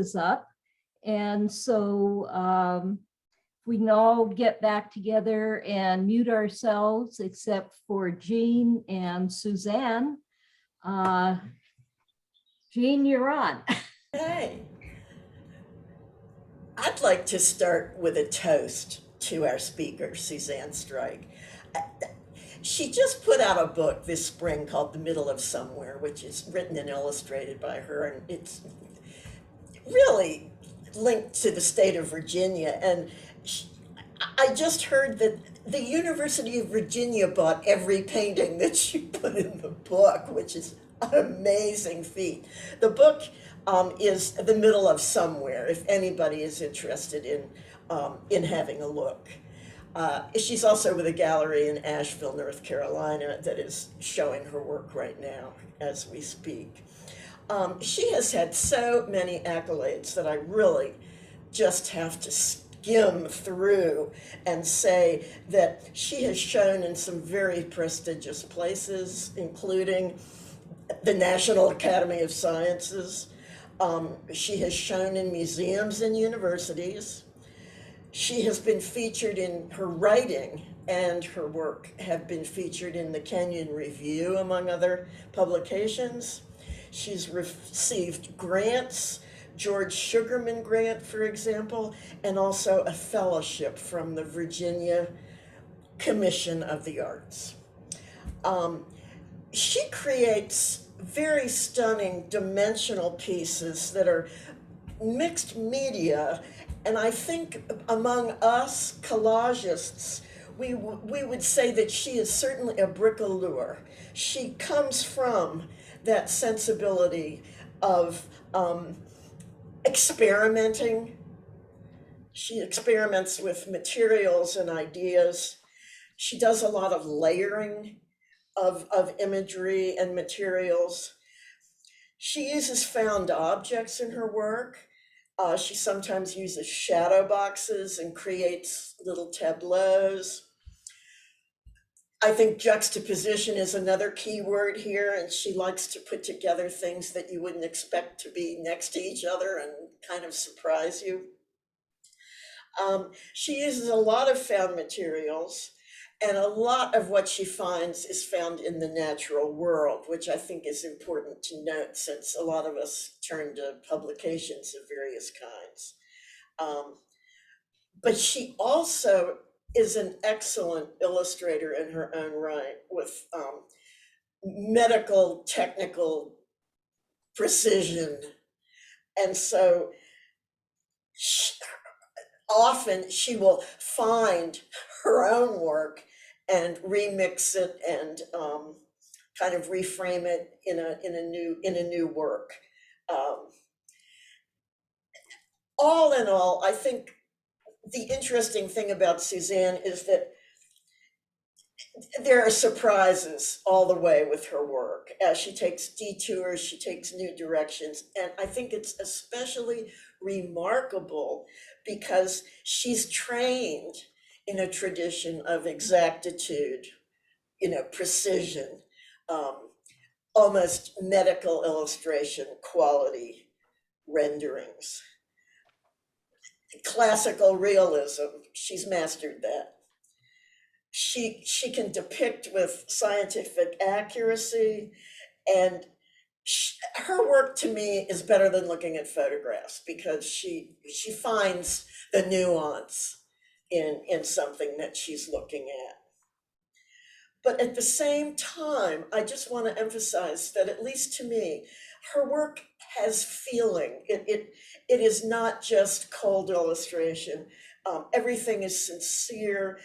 is up. And so we can all get back together and mute ourselves except for Jean and Suzanne. Jean, you're on. Hey, I'd like to start with a toast to our speaker, Suzanne Stryk. She just put out a book this spring called The Middle of Somewhere, which is written and illustrated by her, and it's really linked to the state of Virginia. And I just heard that the University of Virginia bought every painting that she put in the book, which is an amazing feat. The book is The Middle of Somewhere, if anybody is interested in having a look. She's also with a gallery in Asheville, North Carolina, that is showing her work right now as we speak. She has had so many accolades that I really just have to skim through and say that she has shown in some very prestigious places, including the National Academy of Sciences. She has shown in museums and universities. She has been featured in her writing, and her work have been featured in the Kenyon Review, among other publications. She's received grants, George Sugarman Grant, for example, and also a fellowship from the Virginia Commission of the Arts. She creates very stunning dimensional pieces that are mixed media, and I think among us collagists, we would say that she is certainly a bricoleur. She comes from that sensibility of experimenting. She experiments with materials and ideas. She does a lot of layering of imagery and materials. She uses found objects in her work. She sometimes uses shadow boxes and creates little tableaus. I think juxtaposition is another key word here, and she likes to put together things that you wouldn't expect to be next to each other and kind of surprise you. She uses a lot of found materials, and a lot of what she finds is found in the natural world, which I think is important to note since a lot of us turn to publications of various kinds. But she also is an excellent illustrator in her own right with medical technical precision. And so often she will find her own work and remix it and kind of reframe it in a new work. All in all, I think the interesting thing about Suzanne is that there are surprises all the way with her work. As she takes detours, she takes new directions. And I think it's especially remarkable because she's trained in a tradition of exactitude, precision, almost medical illustration quality renderings. Classical realism, she's mastered that. She can depict with scientific accuracy, and her work to me is better than looking at photographs because she finds the nuance in something that she's looking at. But at the same time, I just want to emphasize that, at least to me, her work has feeling. It is not just cold illustration. Everything is sincere.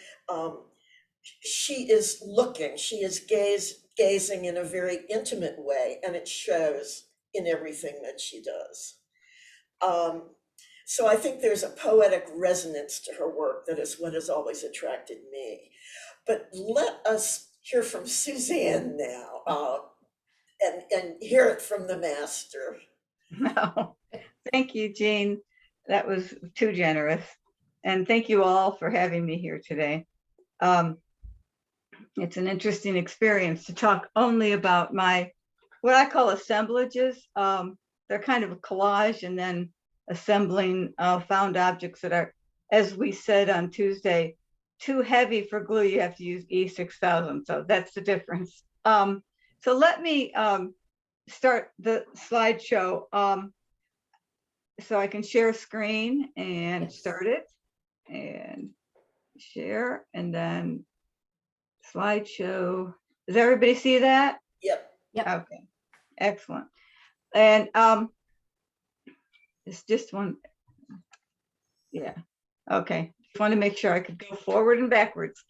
She is looking, she is gazing in a very intimate way, and it shows in everything that she does. So I think there's a poetic resonance to her work that is what has always attracted me. But let us hear from Suzanne now and hear it from the master. No, thank you, Jean. That was too generous. And thank you all for having me here today. It's an interesting experience to talk only about what I call assemblages. They're kind of a collage, and then assembling found objects that are, as we said on Tuesday, too heavy for glue. You have to use E6000. So that's the difference. So let me start the slideshow so I can share screen and Yes. start it and share, and then slideshow. Does everybody see that? Yep. Yep. Okay, excellent. And it's just one. Yeah. Okay. Just want to make sure I could go forward and backwards.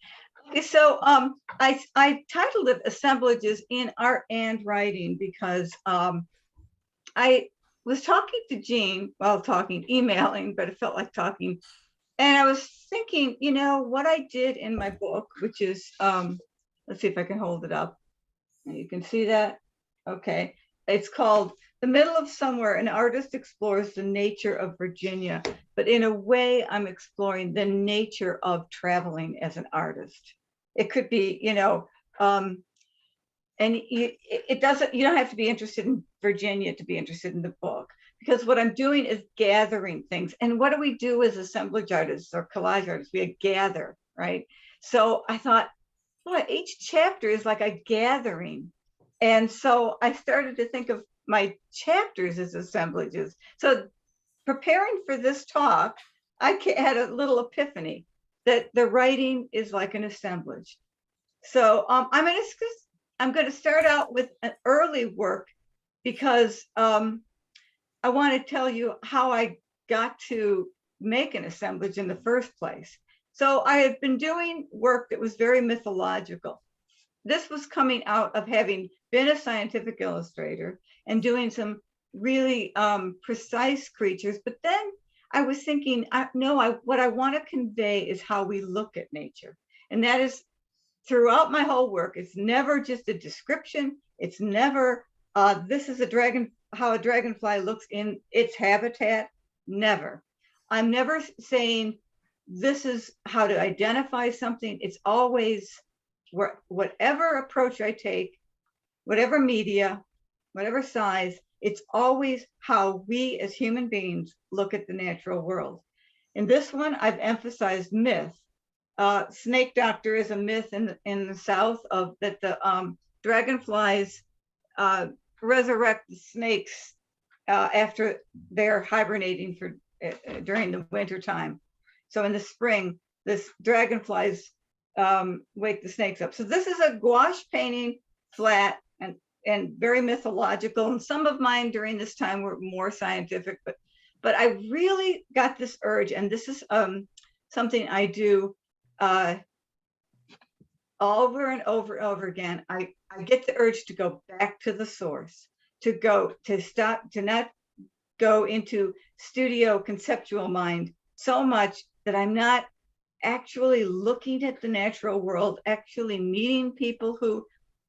Okay, so I titled it Assemblages in Art and Writing because I was talking to Jean, well, emailing, but it felt like talking. And I was thinking, you know, what I did in my book, which is, let's see if I can hold it up. You can see that. Okay. It's called The Middle of Somewhere. An artist explores the nature of Virginia, but in a way, I'm exploring the nature of traveling as an artist. It could be, you know, and it doesn't, you don't have to be interested in Virginia to be interested in the book, because what I'm doing is gathering things. And what do we do as assemblage artists or collage artists? We gather, right? So I thought, boy, each chapter is like a gathering. And so I started to think of my chapters as assemblages. So preparing for this talk, I had a little epiphany that the writing is like an assemblage. So I'm going to start out with an early work because I want to tell you how I got to make an assemblage in the first place. So I had been doing work that was very mythological. This was coming out of having been a scientific illustrator and doing some really precise creatures. But then I was thinking, what I want to convey is how we look at nature. And that is throughout my whole work. It's never just a description. It's never, this is how a dragonfly looks in its habitat. Never. I'm never saying this is how to identify something. It's always whatever approach I take, whatever media, whatever size, it's always how we as human beings look at the natural world. In this one, I've emphasized myth. Snake Doctor is a myth in the South of that the dragonflies resurrect the snakes after they're hibernating during the winter time. So in the spring, this dragonflies wake the snakes up. So this is a gouache painting, flat and very mythological. And some of mine during this time were more scientific, but I really got this urge, and this is something I do over and over and over again. I get the urge to go back to the source, to not go into studio conceptual mind so much that I'm not actually looking at the natural world, actually meeting people who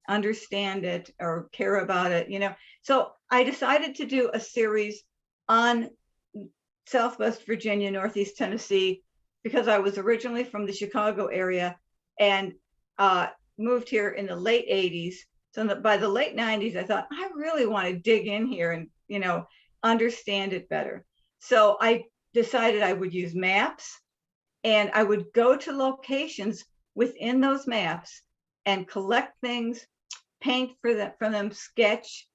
understand it or care about it, you know. So I decided to do a series on Southwest Virginia, Northeast Tennessee, because I was originally from the Chicago area and moved here in the late 80s. So by the late 90s, I thought, I really want to dig in here and, you know, understand it better. So I decided I would use maps, and I would go to locations within those maps and collect things, paint from them, sketch.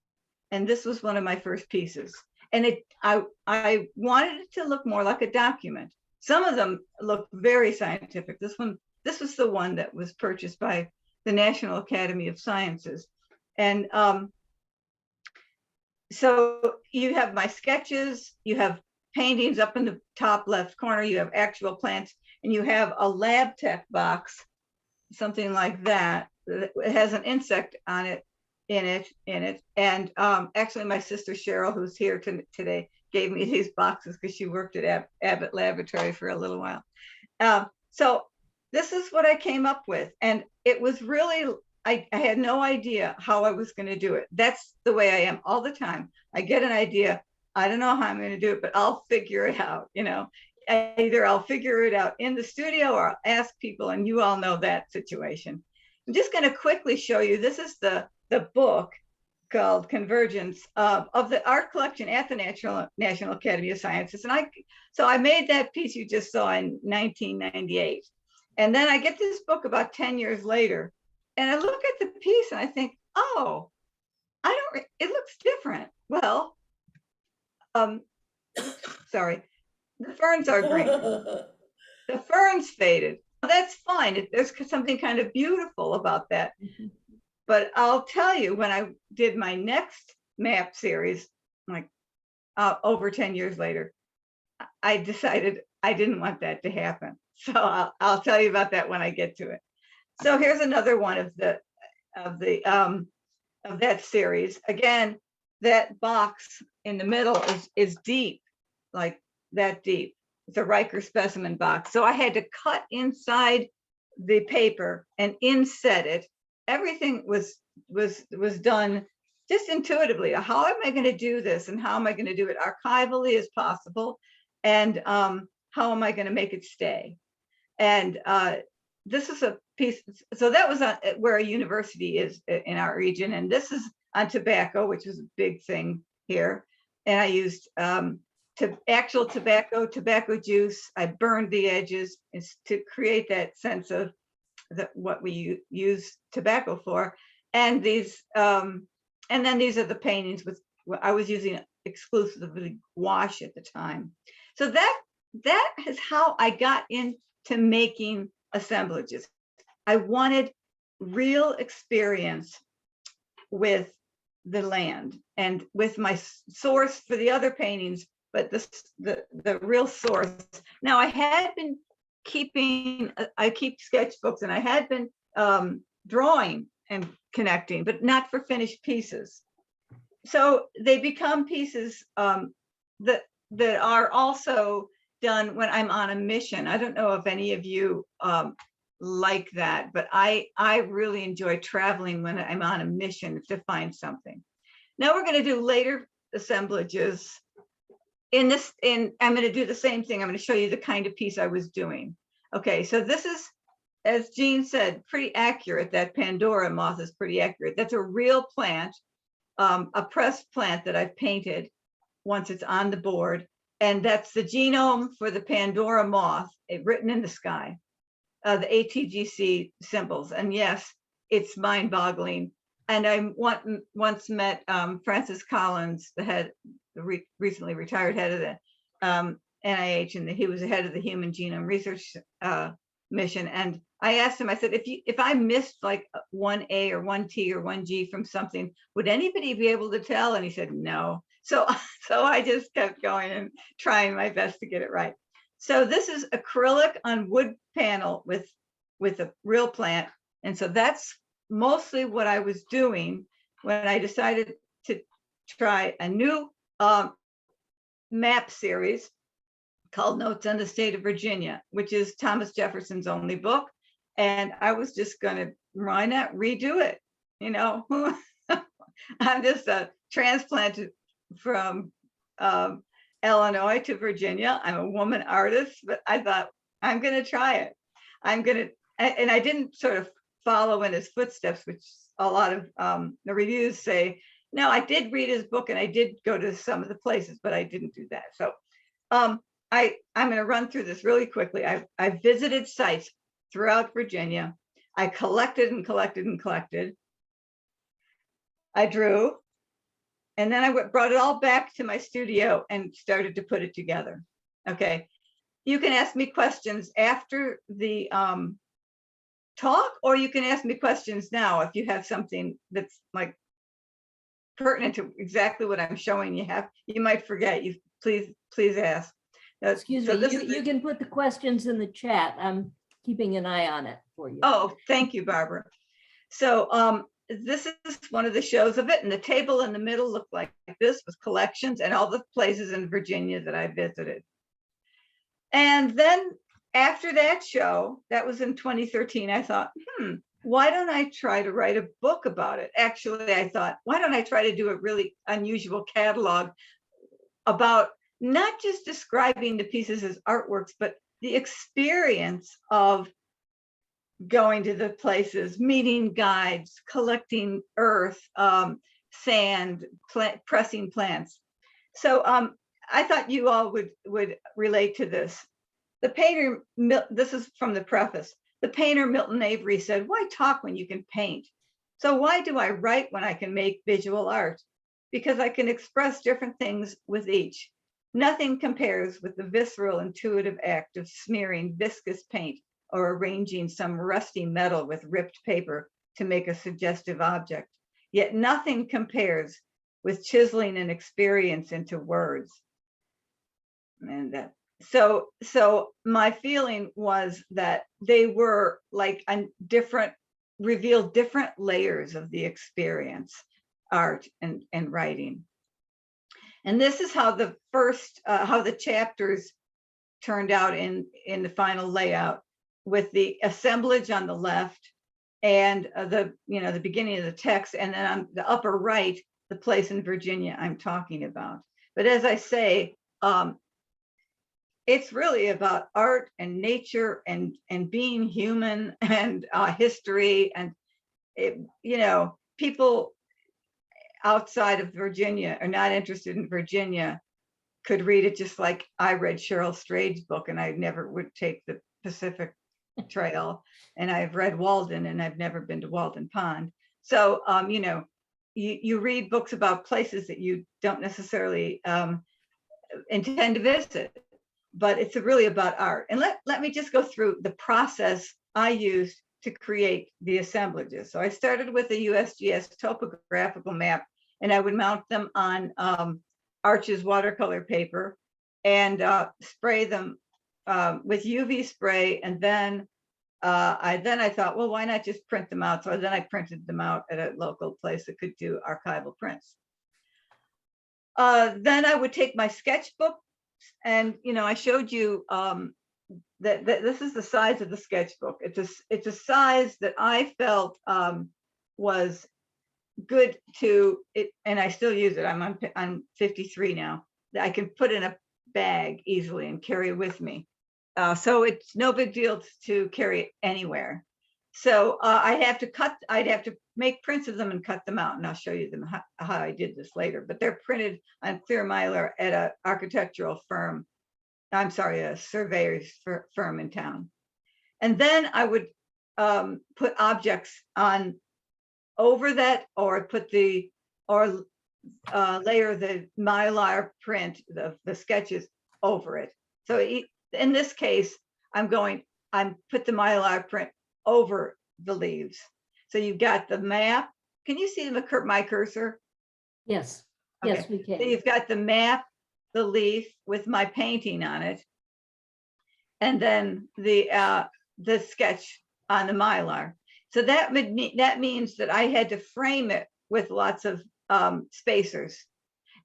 And this was one of my first pieces. And I wanted it to look more like a document. Some of them look very scientific. This was the one that was purchased by the National Academy of Sciences. And so you have my sketches, you have paintings up in the top left corner, you have actual plants, and you have a lab tech box, something like that. It has an insect on it, in it. And actually my sister Cheryl, who's here today, gave me these boxes because she worked at Abbott Laboratory for a little while. So this is what I came up with. And it was really, I had no idea how I was going to do it. That's the way I am all the time. I get an idea. I don't know how I'm going to do it, but I'll figure it out. You know, either I'll figure it out in the studio or I'll ask people, and you all know that situation. I'm just going to quickly show you. This is the book called Convergence of the art collection at the National Academy of Sciences. And so I made that piece you just saw in 1998. And then I get this book about 10 years later, and I look at the piece and I think, oh, it looks different. Well, sorry, the ferns are green. The ferns faded. That's fine. There's something kind of beautiful about that. But I'll tell you, when I did my next map series, like over 10 years later, I decided I didn't want that to happen. So I'll tell you about that when I get to it. So here's another one of that series. Again, that box in the middle is deep, like that deep. It's a Riker specimen box. So I had to cut inside the paper and inset it. Everything was done just intuitively. How am I going to do this, and how am I going to do it archivally as possible, and how am I going to make it stay? And this is a piece. So that was where a university is in our region, and this is on tobacco, which was a big thing here. And I used actual tobacco juice. I burned the edges to create that sense of what we use tobacco for. And these, and then these are the paintings with, I was using exclusively gouache at the time. So that is how I got into making assemblages. I wanted real experience with the land and with my source for the other paintings, but the real source. Now I had been I keep sketchbooks, and I had been drawing and connecting, but not for finished pieces. So they become pieces that are also done when I'm on a mission. I don't know if any of you like that, but I really enjoy traveling when I'm on a mission to find something. Now we're going to do later assemblages. I'm going to do the same thing. I'm going to show you the kind of piece I was doing. Okay, so this is, as Jean said, pretty accurate. That Pandora moth is pretty accurate. That's a real plant, a pressed plant that I've painted once it's on the board. And that's the genome for the Pandora moth, written in the sky, the ATGC symbols. And yes, it's mind-boggling. And I once met Francis Collins, the recently retired head of the NIH, and he was the head of the Human Genome Research Mission. And I asked him, I said, if I missed like one A or one T or one G from something, would anybody be able to tell? And he said, no. So I just kept going and trying my best to get it right. So this is acrylic on wood panel with a real plant. And so that's mostly what I was doing when I decided to try a new map series called Notes on the State of Virginia, which is Thomas Jefferson's only book. And I was just going to, why not redo it? You know, I'm just a transplanted from Illinois to Virginia. I'm a woman artist, but I thought, I'm going to try it. And I didn't sort of follow in his footsteps, which a lot of the reviews say. No, I did read his book and I did go to some of the places, but I didn't do that. So I'm going to run through this really quickly. I visited sites throughout Virginia. I collected and collected and collected. I drew, and then I brought it all back to my studio and started to put it together. Okay, you can ask me questions after the talk, or you can ask me questions now if you have something that's like pertinent to exactly what I'm showing you. You might forget. You please ask. Excuse me, you can put the questions in the chat. I'm keeping an eye on it for you. Oh, thank you, Barbara. So this is one of the shows of it, and the table in the middle looked like this with collections and all the places in Virginia that I visited. And then after that show, that was in 2013, I thought, why don't I try to write a book about it? Actually, I thought, why don't I try to do a really unusual catalog about not just describing the pieces as artworks, but the experience of going to the places, meeting guides, collecting earth, sand, pressing plants. So I thought you all would relate to this. The painter, this is from the preface. The painter Milton Avery said, "Why talk when you can paint? So why do I write when I can make visual art? Because I can express different things with each. Nothing compares with the visceral, intuitive act of smearing viscous paint or arranging some rusty metal with ripped paper to make a suggestive object. Yet nothing compares with chiseling an experience into words." And so my feeling was that they were like revealed different layers of the experience, art and writing. And this is how the first, how the chapters turned out in the final layout, with the assemblage on the left and the beginning of the text, and then on the upper right, the place in Virginia I'm talking about. But as I say, it's really about art and nature and being human and history, and people outside of Virginia are not interested in Virginia could read it just like I read Cheryl Strayed's book, and I never would take the Pacific Trail, and I've read Walden, and I've never been to Walden Pond. So you read books about places that you don't necessarily intend to visit, but it's really about art. And let me just go through the process I used to create the assemblages. So I started with a USGS topographical map, and I would mount them on Arches watercolor paper and spray them with UV spray. And then I thought, well, why not just print them out? So then I printed them out at a local place that could do archival prints. Then I would take my sketchbook, and I showed you that this is the size of the sketchbook. It's a size that I felt was good to it, and I still use it. I'm 53 now. I can put in a bag easily and carry it with me. So it's no big deal to carry it anywhere. So I'd have to make prints of them and cut them out, and I'll show you them how I did this later. But they're printed on clear mylar at an architectural firm. I'm sorry, a surveyor's firm in town. And then I would put objects on over that, or layer the mylar print, the sketches over it. So in this case, I'm put the mylar print over the leaves. So you've got the map. Can you see my cursor? Yes, Okay. yes, we can. So you've got the map, the leaf with my painting on it, and then the sketch on the mylar. So that means that I had to frame it with lots of spacers.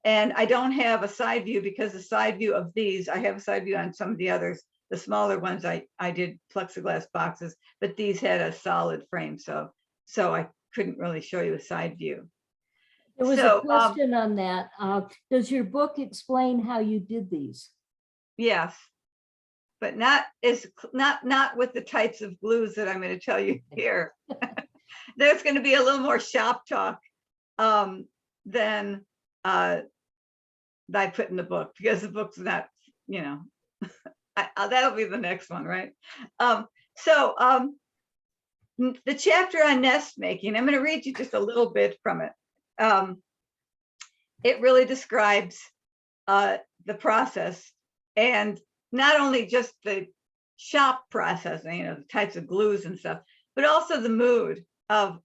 And I don't have a side view, because the side view of these, I have a side view on some of the others. The smaller ones, I did plexiglass boxes, but these had a solid frame. So I couldn't really show you a side view. There was a question on that. Does your book explain how you did these? Yes, but not with the types of glues that I'm going to tell you here. There's going to be a little more shop talk than I put in the book, because the book's not, that'll be the next one, right? The chapter on nest making, I'm going to read you just a little bit from it. It really describes the process, and not only just the shop processing, the types of glues and stuff, but also the mood of,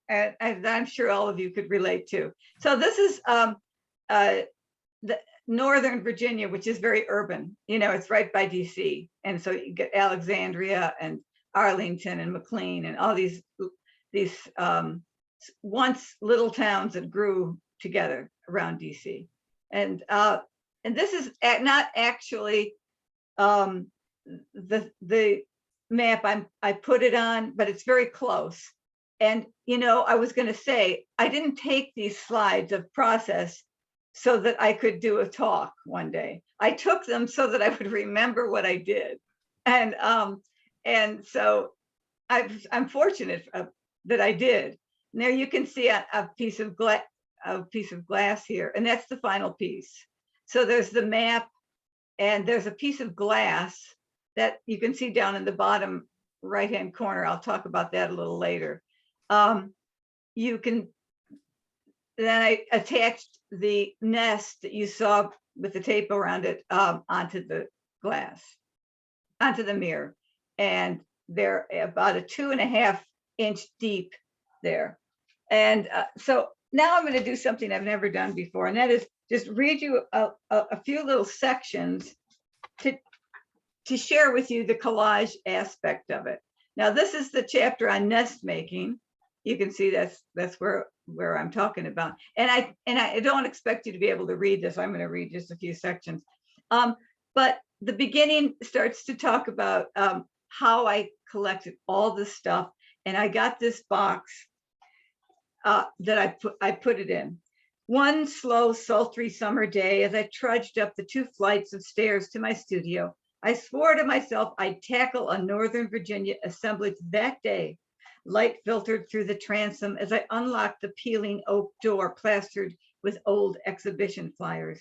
and I'm sure all of you could relate to. So this is the Northern Virginia, which is very urban. It's right by DC, and so you get Alexandria and Arlington and McLean and all these once little towns that grew together around DC. And this is not actually the map I put it on, but it's very close. And I was going to say, I didn't take these slides of process so that I could do a talk one day. I took them so that I would remember what I did. And so I'm fortunate that I did. Now you can see a piece of a piece of glass here, and that's the final piece. So there's the map, and there's a piece of glass that you can see down in the bottom right-hand corner. I'll talk about that a little later. You can, then I attached the nest that you saw with the tape around it onto the glass, onto the mirror. And they're about a 2.5 inch deep there. And so now I'm going to do something I've never done before, and that is just read you a few little sections to share with you the collage aspect of it. Now, this is the chapter on nest making. You can see that's where I'm talking about. And I don't expect you to be able to read this. I'm going to read just a few sections. But the beginning starts to talk about how I collected all this stuff, and I got this box that I put it in. One slow, sultry summer day, as I trudged up the 2 flights of stairs to my studio, I swore to myself I'd tackle a Northern Virginia assemblage that day. Light filtered through the transom as I unlocked the peeling oak door plastered with old exhibition flyers.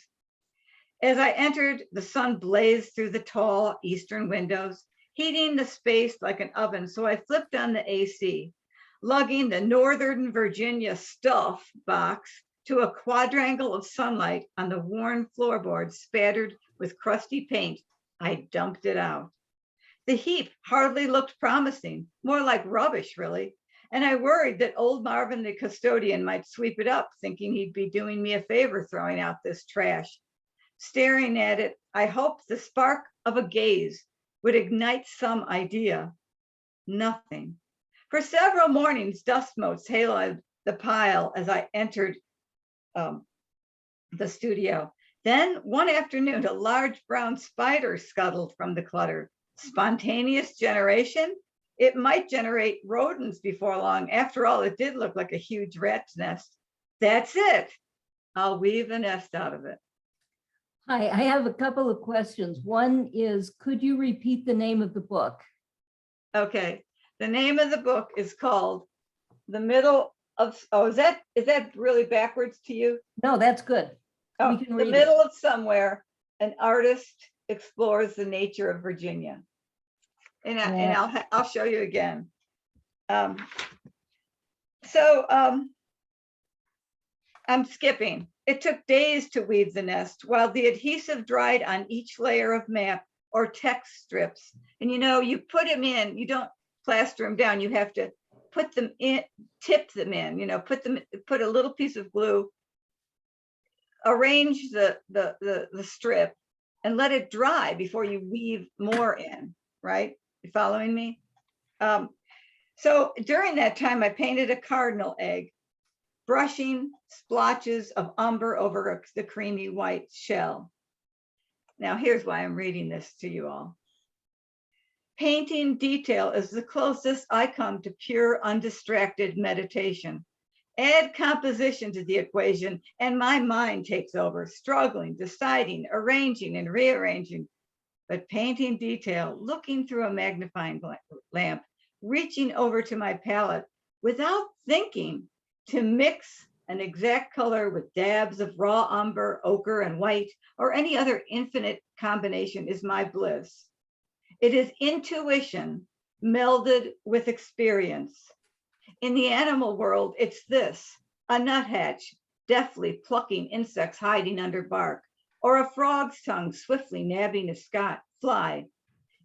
As I entered, the sun blazed through the tall eastern windows, heating the space like an oven, so I flipped on the AC, lugging the Northern Virginia stuff box to a quadrangle of sunlight on the worn floorboards spattered with crusty paint. I dumped it out. The heap hardly looked promising, more like rubbish, really. And I worried that old Marvin, the custodian, might sweep it up, thinking he'd be doing me a favor throwing out this trash. Staring at it, I hoped the spark of a gaze would ignite some idea. Nothing. For several mornings, dust motes haloed the pile as I entered the studio. Then one afternoon, a large brown spider scuttled from the clutter. Spontaneous generation? It might generate rodents before long. After all, it did look like a huge rat's nest. That's it. I'll weave a nest out of it. Hi, I have a couple of questions. One is, could you repeat the name of the book? Okay. The name of the book is called The Middle of, oh, is that really backwards to you? No, that's good. Oh, We can The read Middle of Somewhere, an artist explores the nature of Virginia. And I'll show you again. I'm skipping. It took days to weave the nest while the adhesive dried on each layer of map or text strips. And you put them in, you don't plaster them down, you have to put them in, tip them in, put a little piece of glue, arrange the strip and let it dry before you weave more in, right? You following me? So during that time, I painted a cardinal egg, brushing splotches of umber over the creamy white shell. Now, here's why I'm reading this to you all. Painting detail is the closest I come to pure, undistracted meditation. Add composition to the equation, and my mind takes over, struggling, deciding, arranging, and rearranging. But painting detail, looking through a magnifying lamp, reaching over to my palette without thinking to mix an exact color with dabs of raw umber, ochre, and white, or any other infinite combination is my bliss. It is intuition melded with experience. In the animal world, it's this: a nuthatch deftly plucking insects hiding under bark, or a frog's tongue swiftly nabbing a fly.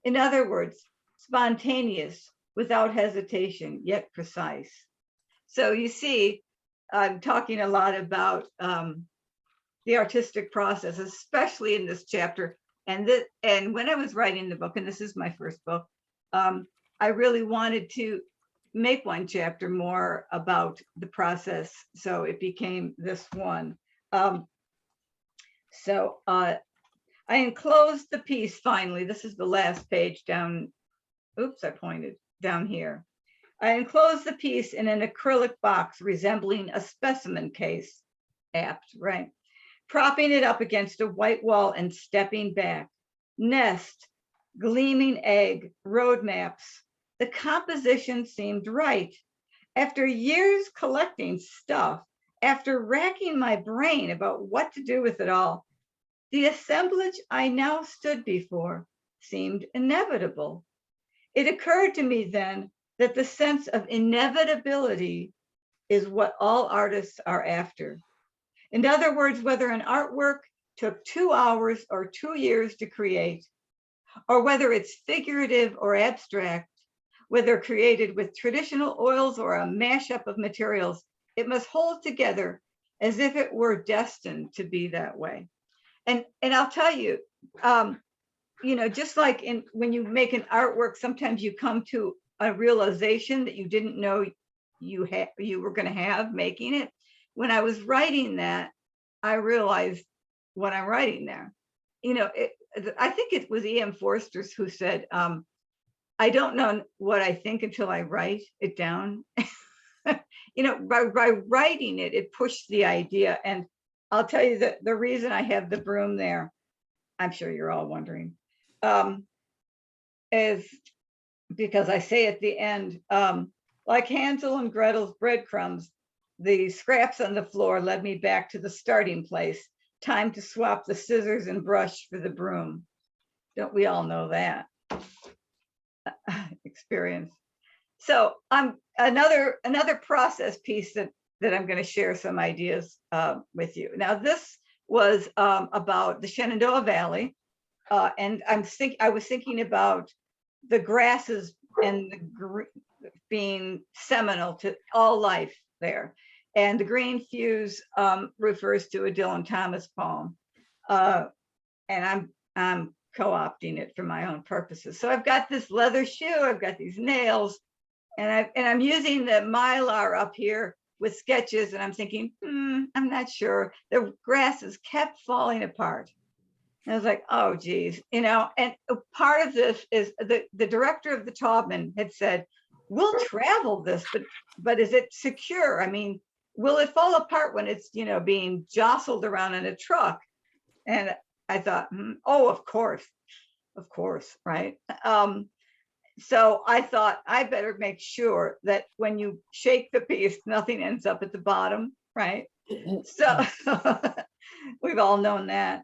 In other words, spontaneous, without hesitation, yet precise. So you see, I'm talking a lot about the artistic process, especially in this chapter. And when I was writing the book, and this is my first book, I really wanted to make one chapter more about the process. So it became this one. I enclosed the piece finally. This is the last page down. Oops, I pointed down here. I enclosed the piece in an acrylic box resembling a specimen case, apt, right? Propping it up against a white wall and stepping back. Nest, gleaming egg, road maps. The composition seemed right. After years collecting stuff After racking my brain about what to do with it all, the assemblage I now stood before seemed inevitable. It occurred to me then that the sense of inevitability is what all artists are after. In other words, whether an artwork took 2 hours or 2 years to create, or whether it's figurative or abstract, whether created with traditional oils or a mashup of materials, it must hold together as if it were destined to be that way. And I'll tell you, just like when you make an artwork, sometimes you come to a realization that you didn't know you were going to have making it. When I was writing that, I realized what I'm writing there. I think it was E.M. Forster's who said, I don't know what I think until I write it down. By writing it, it pushed the idea. And I'll tell you that the reason I have the broom there, I'm sure you're all wondering, is because I say at the end, like Hansel and Gretel's breadcrumbs, the scraps on the floor led me back to the starting place. Time to swap the scissors and brush for the broom. Don't we all know that experience? So another process piece that I'm going to share some ideas with you. Now, this was about the Shenandoah Valley, and I was thinking about the grasses and being seminal to all life there. And the green fuse refers to a Dylan Thomas poem, and I'm co-opting it for my own purposes. So I've got this leather shoe, I've got these nails, and I'm using the Mylar up here with sketches, and I'm thinking, I'm not sure. The grasses kept falling apart. And I was like, oh, geez, and part of this is the director of the Taubman had said, we'll travel this, but is it secure? I mean, will it fall apart when it's, being jostled around in a truck? And I thought, oh, of course, right? So I thought I better make sure that when you shake the piece, nothing ends up at the bottom, right? So we've all known that.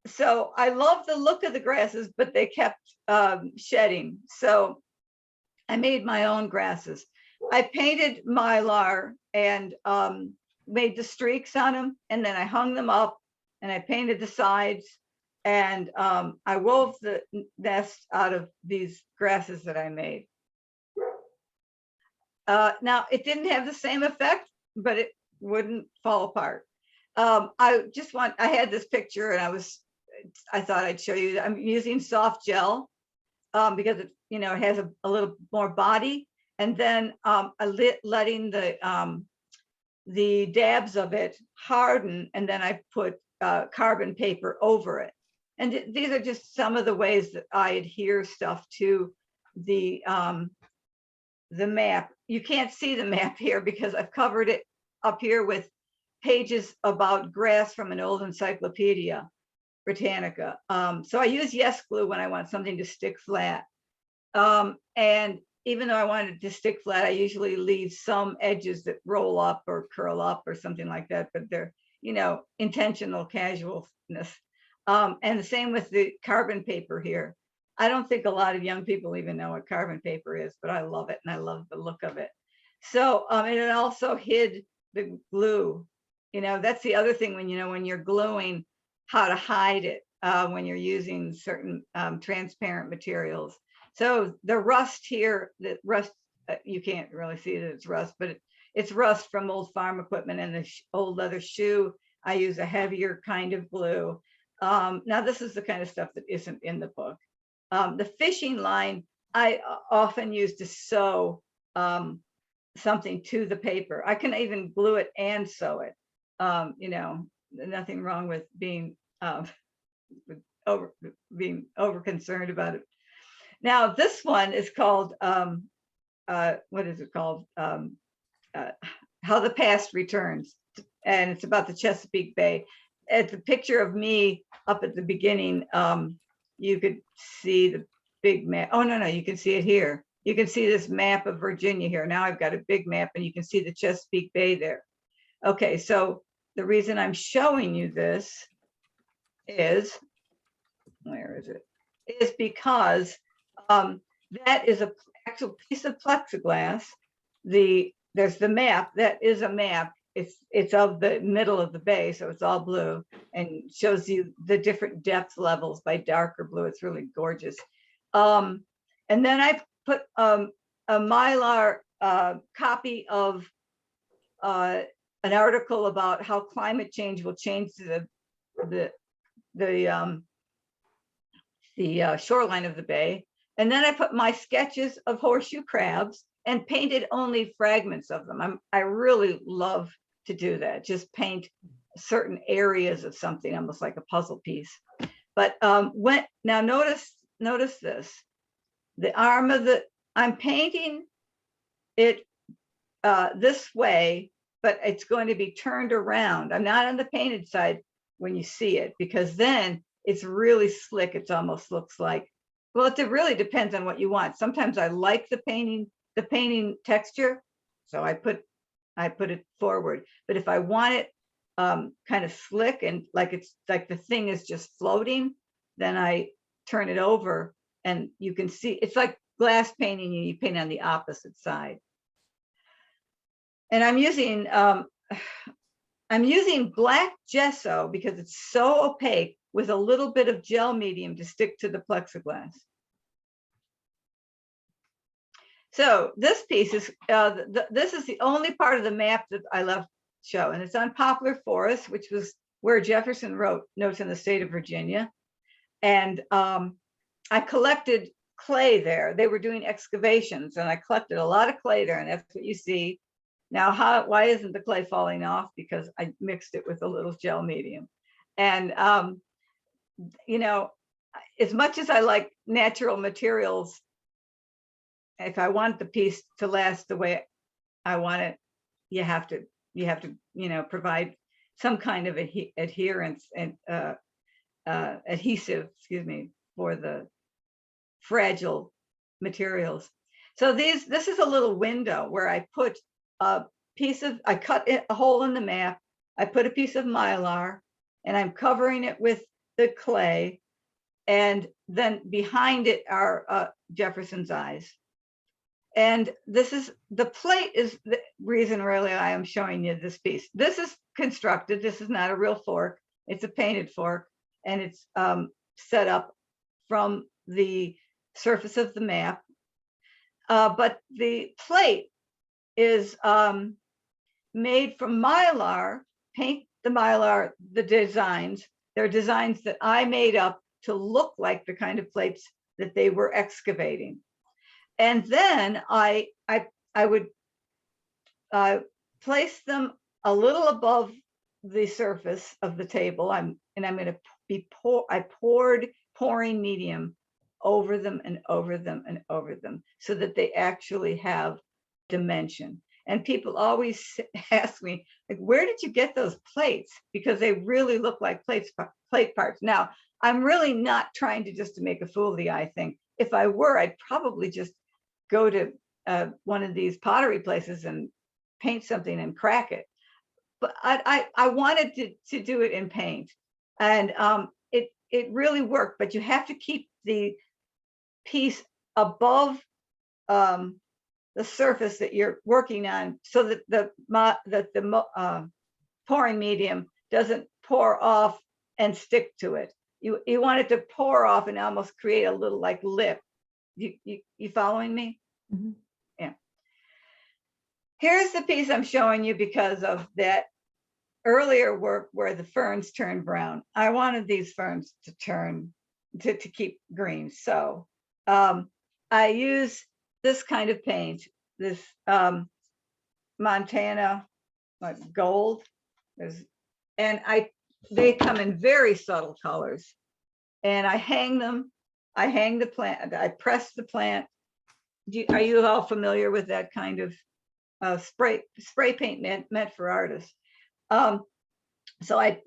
So I love the look of the grasses, but they kept shedding. So I made my own grasses. I painted Mylar and made the streaks on them, and then I hung them up and I painted the sides, and I wove the nest out of these grasses that I made. Now, it didn't have the same effect, but it wouldn't fall apart. I had this picture, and I thought I'd show you. I'm using soft gel because it has a little more body, and then letting the dabs of it harden, and then I put carbon paper over it. And these are just some of the ways that I adhere stuff to the map. You can't see the map here because I've covered it up here with pages about grass from an old Encyclopedia Britannica. So I use Yes Glue when I want something to stick flat. And even though I want it to stick flat, I usually leave some edges that roll up or curl up or something like that, but they're, intentional casualness. And the same with the carbon paper here. I don't think a lot of young people even know what carbon paper is, but I love it and I love the look of it. So, and it also hid the glue. That's the other thing when you're gluing, how to hide it when you're using certain transparent materials. So the rust here, you can't really see that it's rust, but it's rust from old farm equipment and the old leather shoe. I use a heavier kind of glue. Now this is the kind of stuff that isn't in the book. The fishing line, I often use to sew something to the paper. I can even glue it and sew it. Nothing wrong with being over concerned about it. Now this one is called what is it called? How the Past Returns, and it's about the Chesapeake Bay. It's a picture of me up at the beginning. You could see the big map. Oh, no, you can see it here. You can see this map of Virginia here. Now I've got a big map and you can see the Chesapeake Bay there. Okay, so the reason I'm showing you this is, where is it? Is because that is a actual piece of plexiglass. There's the map, that is a map. It's of the middle of the bay, so it's all blue and shows you the different depth levels by darker blue. It's really gorgeous. And then I put a Mylar copy of an article about how climate change will change the shoreline of the bay. And then I put my sketches of horseshoe crabs and painted only fragments of them. I really love to do that, just paint certain areas of something, almost like a puzzle piece. But now notice this, the arm of I'm painting it this way, but it's going to be turned around. I'm not on the painted side when you see it, because then it's really slick. It almost looks like, well, it really depends on what you want. Sometimes I like the painting texture, so I put it forward. But if I want it kind of slick and like it's like the thing is just floating, then I turn it over and you can see it's like glass painting, and you paint on the opposite side. And I'm using black gesso because it's so opaque, with a little bit of gel medium to stick to the plexiglass. So this piece is, this is the only part of the map that I left show, and it's on Poplar Forest, which was where Jefferson wrote Notes in the State of Virginia. And I collected clay there. They were doing excavations, and I collected a lot of clay there, and that's what you see. Now, why isn't the clay falling off? Because I mixed it with a little gel medium. And you know, as much as I like natural materials, if I want the piece to last the way I want it, you have to, you know, provide some kind of adherence and adhesive, excuse me, for the fragile materials. So this is a little window where I put a piece of, I cut a hole in the map, I put a piece of Mylar, and I'm covering it with the clay, and then behind it are Jefferson's eyes. And this is, the plate is the reason really I am showing you this piece. This is constructed, this is not a real fork, it's a painted fork, and it's set up from the surface of the map. But the plate is made from Mylar, paint the Mylar, the designs. They're designs that I made up to look like the kind of plates that they were excavating. And then I would place them a little above the surface of the table. I'm going to be pouring medium over them and over them and over them, so that they actually have dimension. And people always ask me, like, where did you get those plates? Because they really look like plate parts. Now, I'm really not trying to just to make a fool of the eye thing. If I were, I'd probably just go to one of these pottery places and paint something and crack it. But I wanted to do it in paint, and it really worked. But you have to keep the piece above the surface that you're working on, so that the pouring medium doesn't pour off and stick to it. You want it to pour off and almost create a little like lip. You following me? Mm-hmm. Yeah. Here's the piece I'm showing you because of that earlier work where the ferns turned brown. I wanted these ferns to turn to keep green. So I use this kind of paint, this Montana gold, and they come in very subtle colors, and I hang them. I hang the plant. I press the plant. Are you all familiar with that kind of spray paint meant for artists? So I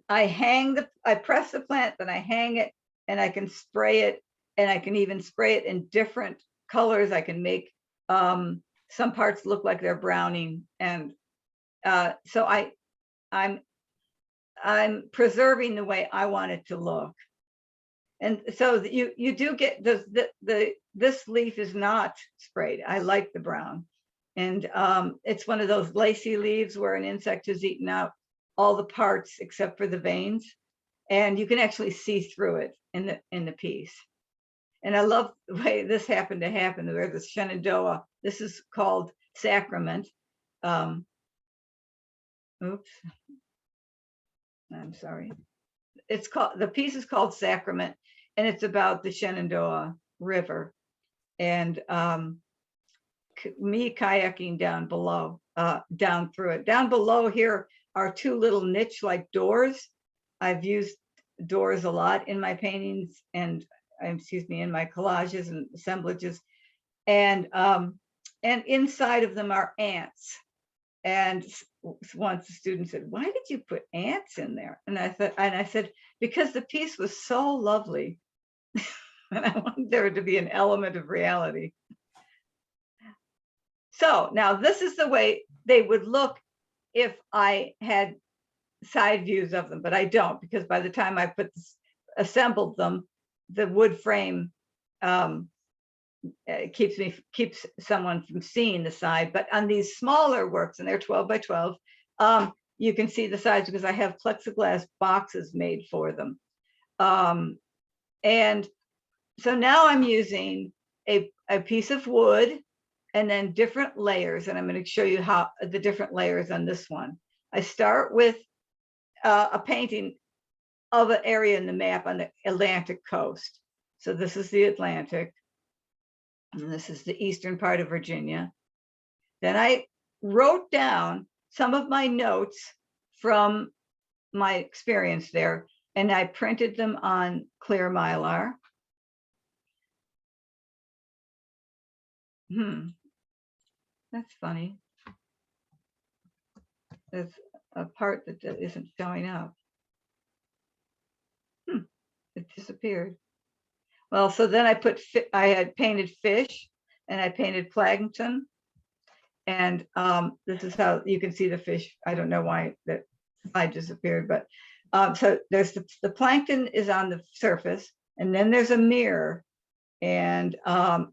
press the plant, then I hang it, and I can spray it, and I can even spray it in different colors. I can make some parts look like they're browning, and so I'm preserving the way I want it to look. And so you do get this leaf is not sprayed. I like the brown. And it's one of those lacy leaves where an insect has eaten out all the parts except for the veins. And you can actually see through it in the piece. And I love the way this happened to happen, where the Shenandoah, this is called Sacrament. Oops, I'm sorry. The piece is called Sacrament, and it's about the Shenandoah River. And me kayaking down below, down through it. Down below here are two little niche-like doors. I've used doors a lot in my paintings and, excuse me, in my collages and assemblages. And inside of them are ants. And once the student said, "Why did you put ants in there?" And I said, because the piece was so lovely, and I wanted there to be an element of reality. So now this is the way they would look if I had side views of them, but I don't, because by the time I assembled them, the wood frame keeps someone from seeing the side. But on these smaller works, and they're 12 by 12, you can see the sides because I have plexiglass boxes made for them. And so now I'm using a piece of wood and then different layers, and I'm going to show you how the different layers on this one. I start with a painting of an area in the map on the Atlantic coast. So this is the Atlantic, and this is the eastern part of Virginia. Then I wrote down some of my notes from my experience there, and I printed them on clear mylar. That's funny. There's a part that isn't showing up. It disappeared. Well, so then I had painted fish, and I painted plankton. And this is how you can see the fish. I don't know why that slide disappeared, but so there's the plankton is on the surface, and then there's a mirror. And I'm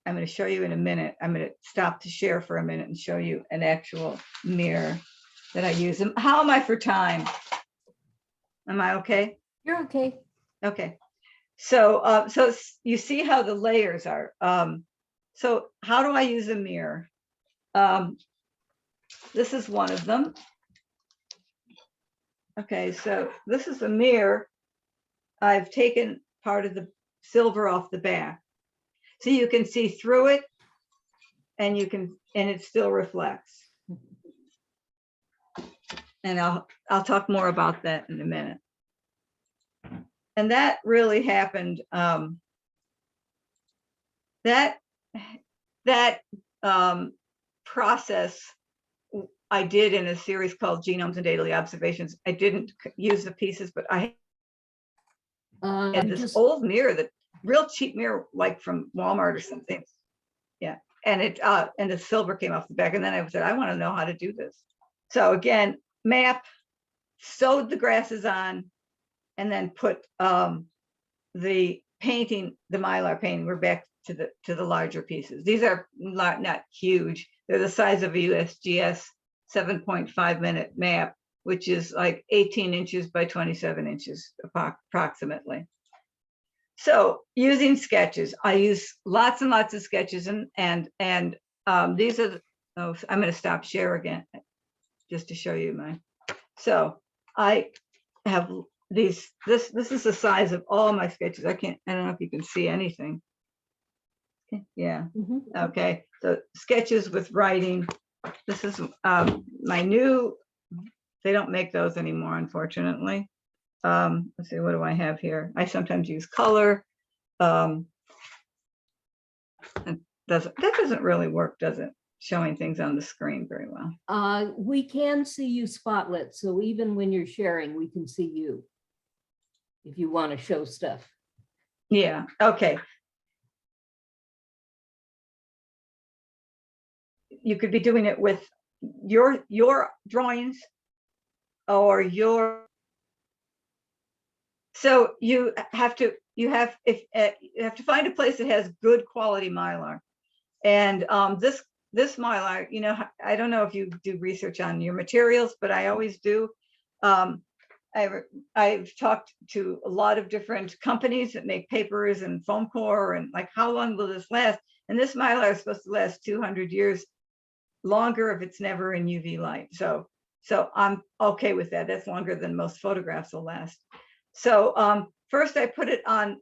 going to show you in a minute. I'm going to stop to share for a minute and show you an actual mirror that I use. How am I for time? Am I okay? You're okay. Okay. So so you see how the layers are. So how do I use a mirror? This is one of them. Okay, so this is a mirror. I've taken part of the silver off the back, so you can see through it, and it still reflects. And I'll talk more about that in a minute. And that really happened. That process I did in a series called Genomes and Daily Observations. I didn't use the pieces, but I had this old mirror, that real cheap mirror, like from Walmart or something. Yeah, and the silver came off the back. And then I said, I want to know how to do this. So again, map, sewed the grasses on, and then put the painting, the mylar painting. We're back to the larger pieces. These are not huge. They're the size of a USGS 7.5 minute map, which is like 18 inches by 27 inches approximately. So using sketches, I use lots and lots of sketches, and these are. I'm going to stop share again, just to show you mine. So I have these. This is the size of all my sketches. I don't know if you can see anything. Yeah. Okay. So sketches with writing. This is my new. They don't make those anymore, unfortunately. Let's see, what do I have here? I sometimes use color. And that doesn't really work, does it? Showing things on the screen very well. We can see you spotlit, so even when you're sharing, we can see you if you want to show stuff. Yeah. Okay. You could be doing it with your drawings or your, so you have to find a place that has good quality Mylar. And this Mylar, you know, I don't know if you do research on your materials, but I always do. I've talked to a lot of different companies that make papers and foam core, and like, how long will this last? And this Mylar is supposed to last 200 years longer if it's never in UV light. So I'm okay with that. That's longer than most photographs will last. So first I put it on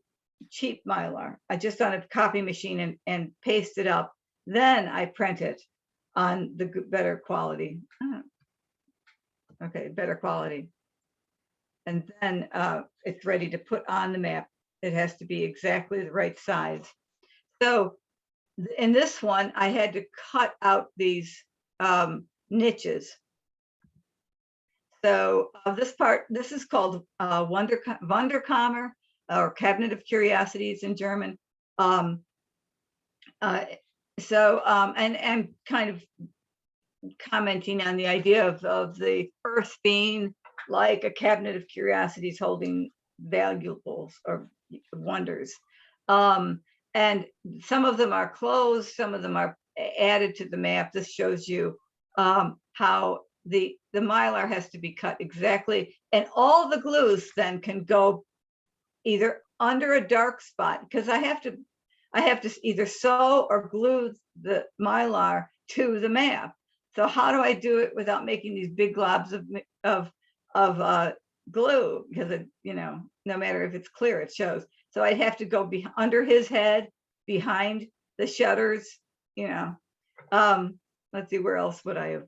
cheap Mylar. I just on a copy machine and paste it up. Then I print it on the better quality. Okay, better quality. And then it's ready to put on the map. It has to be exactly the right size. So in this one, I had to cut out these niches. So this is called Wunderkammer, or Cabinet of Curiosities in German. And kind of commenting on the idea of the Earth being like a cabinet of curiosities holding valuables or wonders. And some of them are closed, some of them are added to the map. This shows you how the Mylar has to be cut exactly. And all the glues then can go either under a dark spot, because I have to either sew or glue the Mylar to the map. So how do I do it without making these big globs of glue? Because it, you know, no matter if it's clear, it shows. So I'd have to go under his head, behind the shutters, you know. Let's see, where else would I have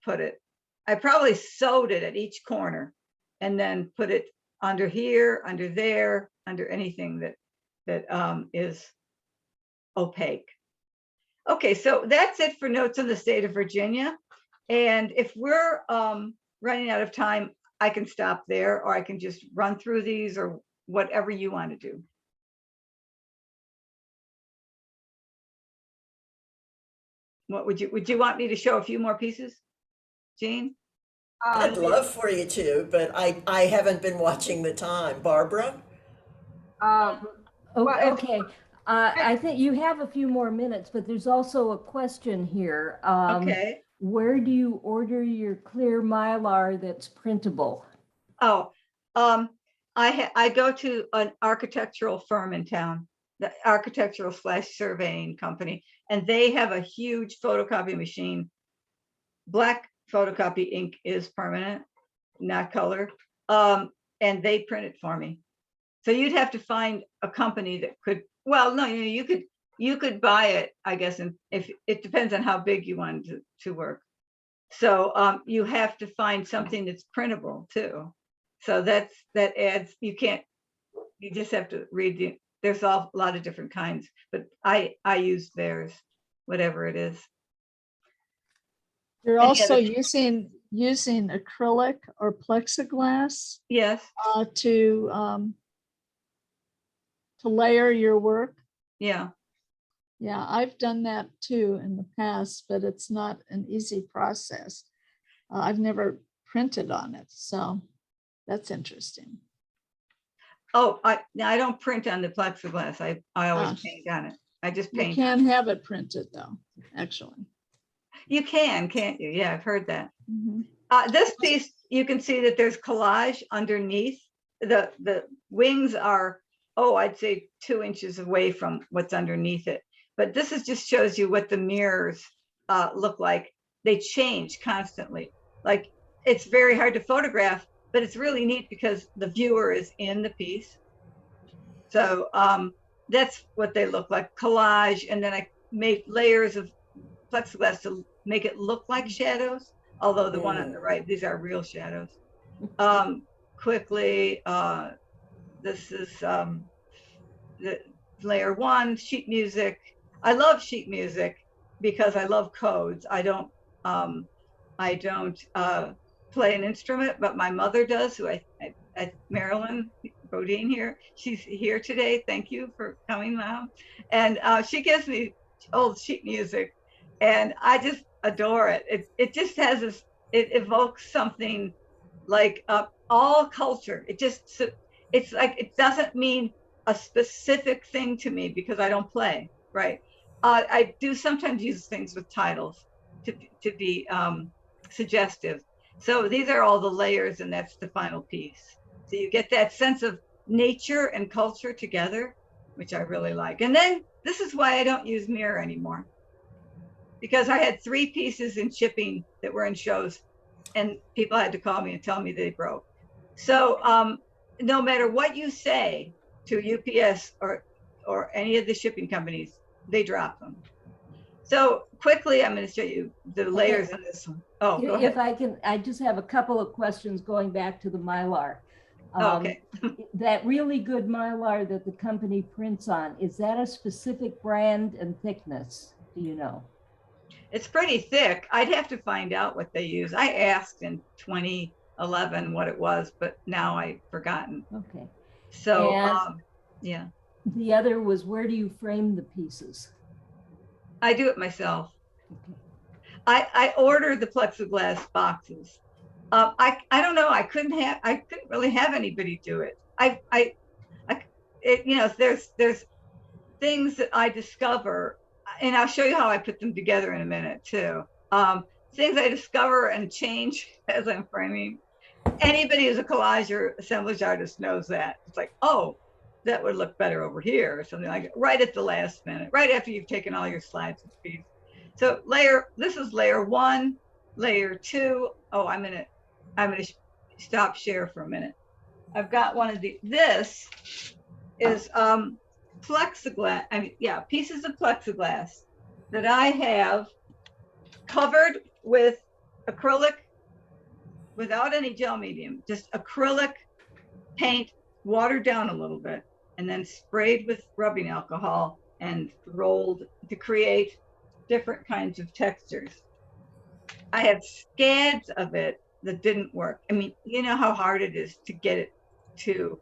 put it? I probably sewed it at each corner and then put it under here, under there, under anything that is opaque. Okay, so that's it for notes on the state of Virginia. And if we're running out of time, I can stop there, or I can just run through these, or whatever you want to do. What would you want me to show a few more pieces, Jean? I'd love for you to, but I haven't been watching the time. Barbara? Okay. I think you have a few more minutes, but there's also a question here. Okay. Where do you order your clear Mylar that's printable? Oh, I go to an architectural firm in town, the architectural / surveying company, and they have a huge photocopy machine. Black photocopy ink is permanent, not color. And they print it for me. So you'd have to find a company that could, well, no, you could buy it, I guess, and if it depends on how big you want to work. So you have to find something that's printable too. So that adds, you just have to read there's a lot of different kinds, but I use theirs, whatever it is. You're also using acrylic or plexiglass, yes, to layer your work. Yeah. Yeah, I've done that too in the past, but it's not an easy process. I've never printed on it, so that's interesting. Oh, I don't print on the plexiglass. I always paint on it. I just paint. You can have it printed though, actually. You can, can't you? Yeah, I've heard that. Mm-hmm. This piece, you can see that there's collage underneath. The wings are, I'd say 2 inches away from what's underneath it. But this just shows you what the mirrors look like. They change constantly. Like, it's very hard to photograph, but it's really neat because the viewer is in the piece. So that's what they look like, collage. And then I made layers of plexiglass to make it look like shadows, although the one on the right, these are real shadows. Quickly, this is the layer 1, sheet music. I love sheet music because I love codes. I don't play an instrument, but my mother does, who Marilyn Bodine here. She's here today. Thank you for coming, Mom. And she gives me old sheet music, and I just adore it. It just has this it evokes something like all culture. It's like, it doesn't mean a specific thing to me because I don't play, right? I do sometimes use things with titles to be suggestive. So these are all the layers, and that's the final piece. So you get that sense of nature and culture together, which I really like. And then this is why I don't use mirror anymore, because I had 3 pieces in shipping that were in shows, and people had to call me and tell me they broke. So no matter what you say to UPS or any of the shipping companies, they drop them. So quickly, I'm going to show you the layers in this one. Oh, go ahead. If I can, I just have a couple of questions going back to the Mylar. Okay. That really good Mylar that the company prints on, is that a specific brand and thickness? Do you know? It's pretty thick. I'd have to find out what they use. I asked in 2011 what it was, but now I've forgotten. Okay. So, And yeah, the other was, where do you frame the pieces? I do it myself. Okay. I order the plexiglass boxes. I don't know. I couldn't really have anybody do it. You know, there's things that I discover, and I'll show you how I put them together in a minute too. Things I discover and change as I'm framing. Anybody who's a collage or assemblage artist knows that. It's like, oh, that would look better over here, or something like it, right at the last minute, right after you've taken all your slides and feeds. So this is layer 1, layer 2. Oh, I'm gonna stop share for a minute. I've got one of this is plexiglass, pieces of plexiglass that I have covered with acrylic without any gel medium, just acrylic paint, watered down a little bit, and then sprayed with rubbing alcohol and rolled to create different kinds of textures. I have scads of it that didn't work. I mean, you know how hard it is to get it to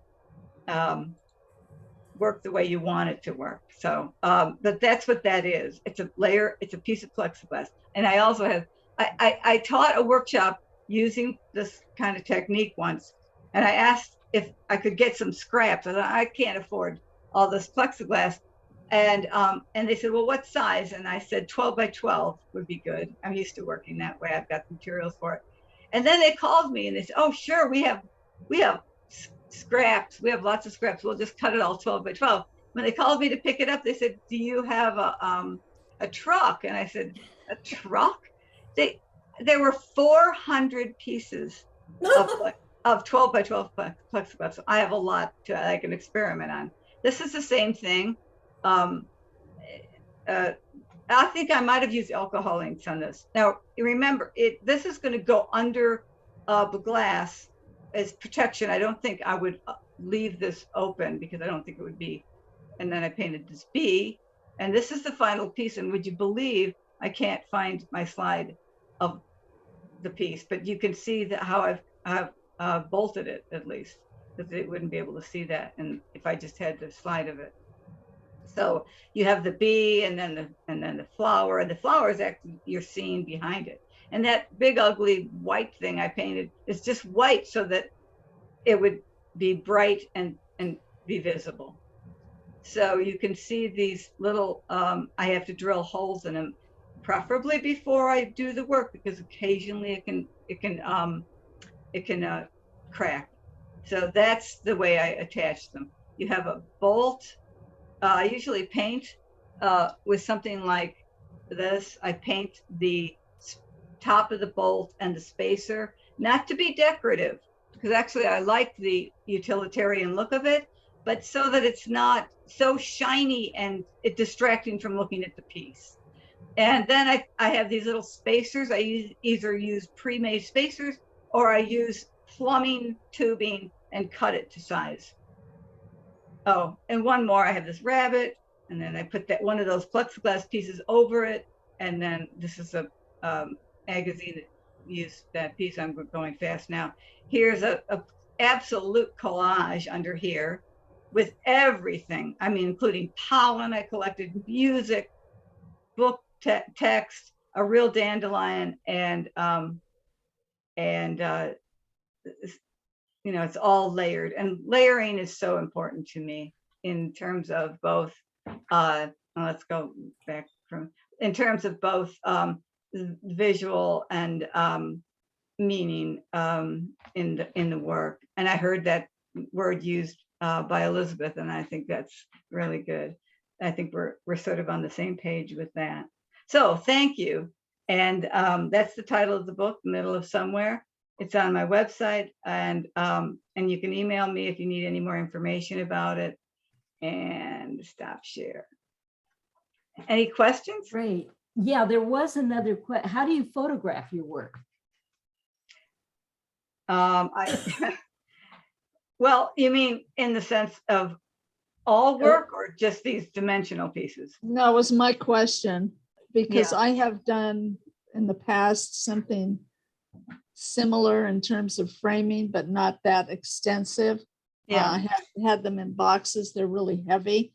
work the way you want it to work. So, but that's what that is. It's a layer, it's a piece of plexiglass. And I also have, I taught a workshop using this kind of technique once, and I asked if I could get some scraps. I thought, I can't afford all this plexiglass. And they said, well, what size? And I said 12 by 12 would be good. I'm used to working that way. I've got the materials for it. And then they called me and they said, oh, sure, we have scraps. We have lots of scraps. We'll just cut it all 12 by 12. When they called me to pick it up, they said, do you have a truck? And I said, a truck? There were 400 pieces of 12 by 12 plexiglass. So I have a lot I can experiment on. This is the same thing. I think I might have used alcohol inks on this. Now, remember, this is going to go under the glass as protection. I don't think I would leave this open because I don't think it would be. And then I painted this B, and this is the final piece. And would you believe I can't find my slide of the piece, but you can see that how I've bolted it, at least, because it wouldn't be able to see that. And if I just had the slide of it. So you have the bee and then the flower, and the flower is actually you're seeing behind it. And that big ugly white thing I painted is just white so that it would be bright and be visible. So you can see these little, I have to drill holes in them, preferably before I do the work, because occasionally it can crack. So that's the way I attach them. You have a bolt. I usually paint with something like this. I paint the top of the bolt and the spacer, not to be decorative, because actually I like the utilitarian look of it, but so that it's not so shiny and it distracting from looking at the piece. And then I have these little spacers. I either use pre-made spacers or I use plumbing tubing and cut it to size. Oh, and one more, I have this rabbit, and then I put that one of those plexiglass pieces over it. And then this is a magazine that used that piece. I'm going fast now. Here's a absolute collage under here with everything. I mean, including pollen I collected, music, book text, a real dandelion, and and you know, it's all layered, and layering is so important to me in terms of both let's go back from in terms of both visual and meaning in the work. And I heard that word used by Elizabeth, and I think that's really good. I think we're sort of on the same page with that. So thank you. And that's the title of the book, Middle of Somewhere. It's on my website, and you can email me if you need any more information about it. And stop share. Any questions? Great. Yeah, there was another question. How do you photograph your work? Well, you mean in the sense of all work or just these dimensional pieces? No, it was my question, because Yeah. I have done in the past something similar in terms of framing, but not that extensive. Yeah. I have had them in boxes. They're really heavy.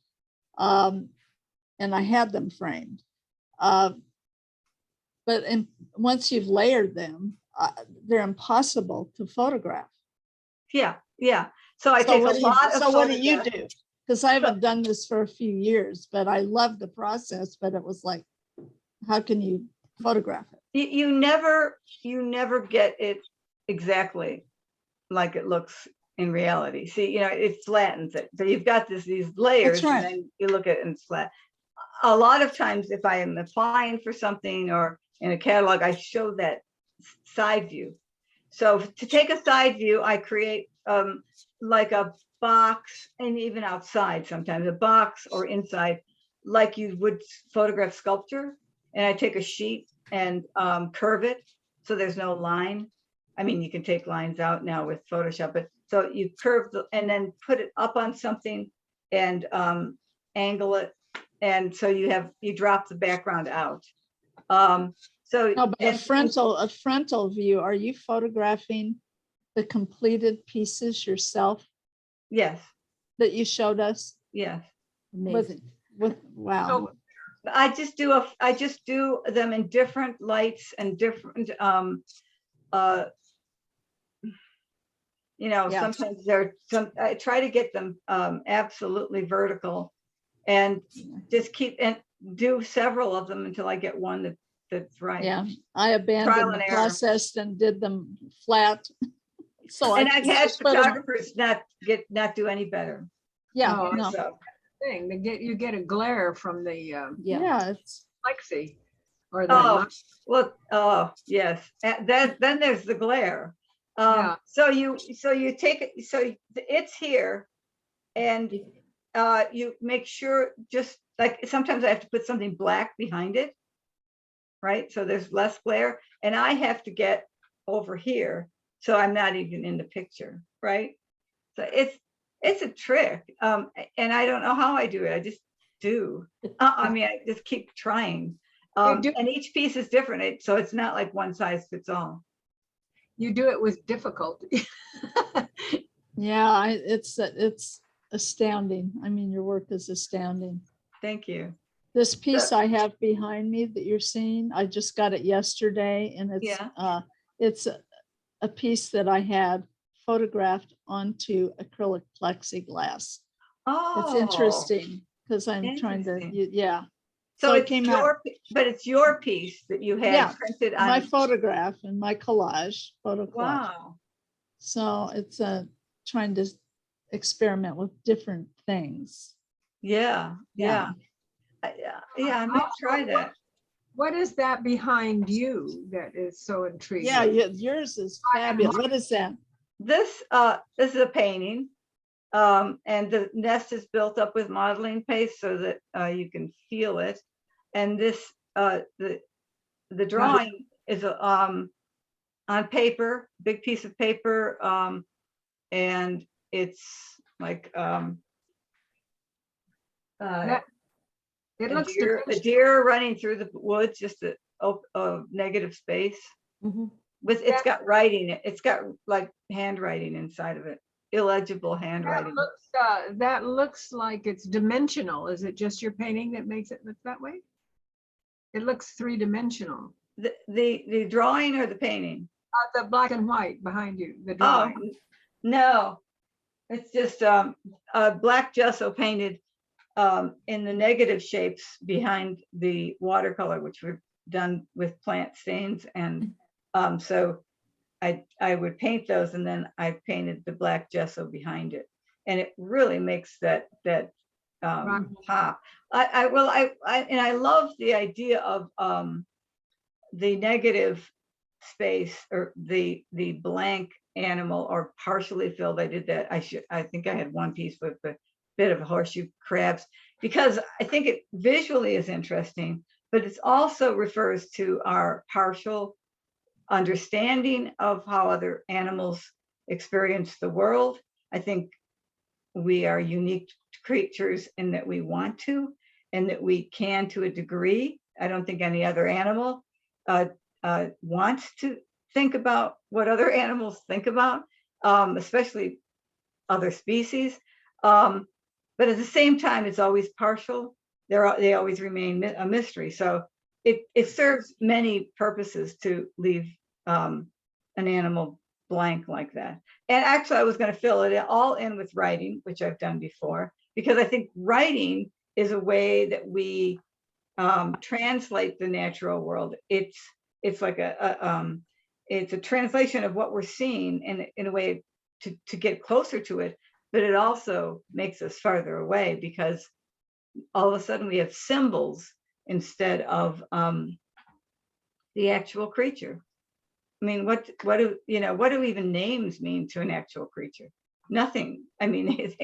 And I had them framed. But once you've layered them, they're impossible to photograph. Yeah. So I take a lot of. So what do you do? Because I haven't done this for a few years, but I love the process. But it was like, how can you photograph it? You never get it exactly like it looks in reality. See, you know, it flattens it. So you've got these layers, That's right. and then you look at it and it's flat. A lot of times, if I am applying for something or in a catalog, I show that side view. So to take a side view, I create like a box, and even outside sometimes a box or inside, like you would photograph sculpture. And I take a sheet and curve it so there's no line. I mean, you can take lines out now with Photoshop, but so you curve and then put it up on something and angle it, and so you drop the background out. So No, but a frontal view. Are you photographing the completed pieces yourself yes, that you showed us? yes. Amazing. Wow. I just do them in different lights and different you know, Yeah. sometimes I try to get them absolutely vertical, and just keep and do several of them until I get one that's right. Yeah, I Trial abandoned and the error. process and did them flat. So And I I've had just put 'em- photographers not do any better. Yeah, Oh, no, So thing. You get a glare from the yeah, it's plexi or the look, yes. And then there's the glare. Yeah. So you take it, so it's here, and you make sure, just like sometimes I have to put something black behind it, right? So there's less glare, and I have to get over here, so I'm not even in the picture, right? So it's a trick, and I don't know how I do it. I just do. I mean, I just keep trying. And each piece is different, so it's not like one size fits all. you do it with difficulty. yeah, it's astounding. I mean, your work is astounding. Thank you. This piece I have behind me that you're seeing, I just got it yesterday, and it's a piece that I had photographed onto acrylic plexiglass. Oh, It's interesting because I'm trying to, interesting. yeah. So it it's came out, but it's your piece that you had Yeah, printed on. my photograph and my collage, photo collage. Wow. So it's trying to experiment with different things. Yeah. I might try that. What is that behind you that is so intriguing? Yeah, yours is fabulous. What is that? This is a painting, and the nest is built up with modeling paste so that you can feel it. And this the drawing is on paper, big piece of paper, and it's like It looks a deer running through the woods, just a negative space. Mhm. With it's got writing. It's got like handwriting inside of it, illegible handwriting. that looks like it's dimensional. Is it just your painting that makes it look that way? It looks three-dimensional. The drawing or the painting? The black and white behind you, the Oh, drawing. no, it's just black gesso painted in the negative shapes behind the watercolor, which we've done with plant stains. And so I would paint those, and then I painted the black gesso behind it. And it really makes that Right. pop. I love the idea of the negative space, or the blank animal or partially filled. I did that. I think I had one piece with a bit of horseshoe crabs, because I think it visually is interesting, but it also refers to our partial understanding of how other animals experience the world. I think we are unique creatures in that we want to, and that we can to a degree. I don't think any other animal wants to think about what other animals think about, especially other species. But at the same time, it's always partial. They always remain a mystery. So it serves many purposes to leave an animal blank like that. And actually, I was going to fill it all in with writing, which I've done before, because I think writing is a way that we translate the natural world. It's like it's a translation of what we're seeing in a way to get closer to it, but it also makes us farther away, because all of a sudden we have symbols instead of the actual creature. I mean, what do even names mean to an actual creature? Nothing. I mean, it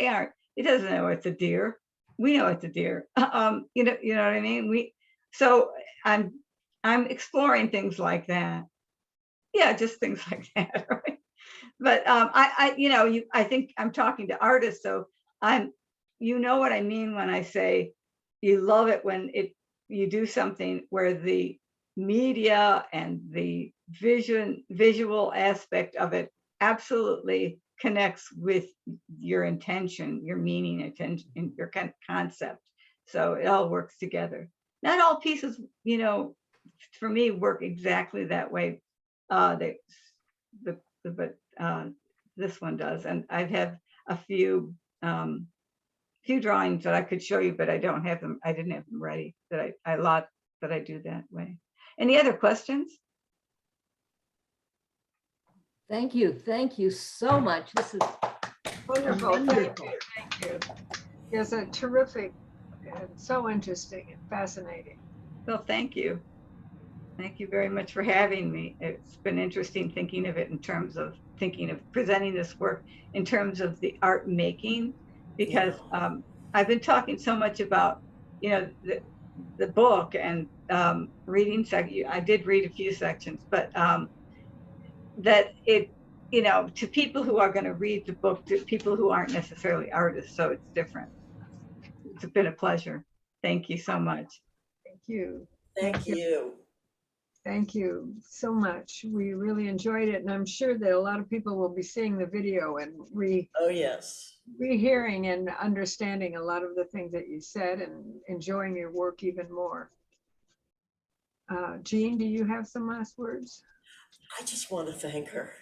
doesn't know it's a deer. We know it's a deer. You know what I mean? So I'm exploring things like that. Yeah, just things like that, right? But I think I'm talking to artists, so you know what I mean when I say you love it when you do something where the media and the visual aspect of it absolutely connects with your intention, your meaning, intention, your kind of concept. So it all works together. Not all pieces, for me, work exactly that way. But this one does, and I have a few drawings that I could show you, but I don't have them. I didn't have them ready. That I do that way. Any other questions? Thank you so much. This is Wonderful. wonderful. Thank you. Yes, a terrific, and so interesting and fascinating. Well, thank you. Thank you very much for having me. It's been interesting thinking of it in terms of presenting this work in terms of the art making, because I've been talking so much about, the book and reading. I did read a few sections, but that it, to people who are going to read the book, to people who aren't necessarily artists, so it's different. It's been a pleasure. Thank you so much. Thank you. Thank you. Thank you so much. We really enjoyed it, and I'm sure that a lot of people will be seeing the video and Oh, yes. rehearing and understanding a lot of the things that you said and enjoying your work even more. Jean, do you have some last words? I just want to thank her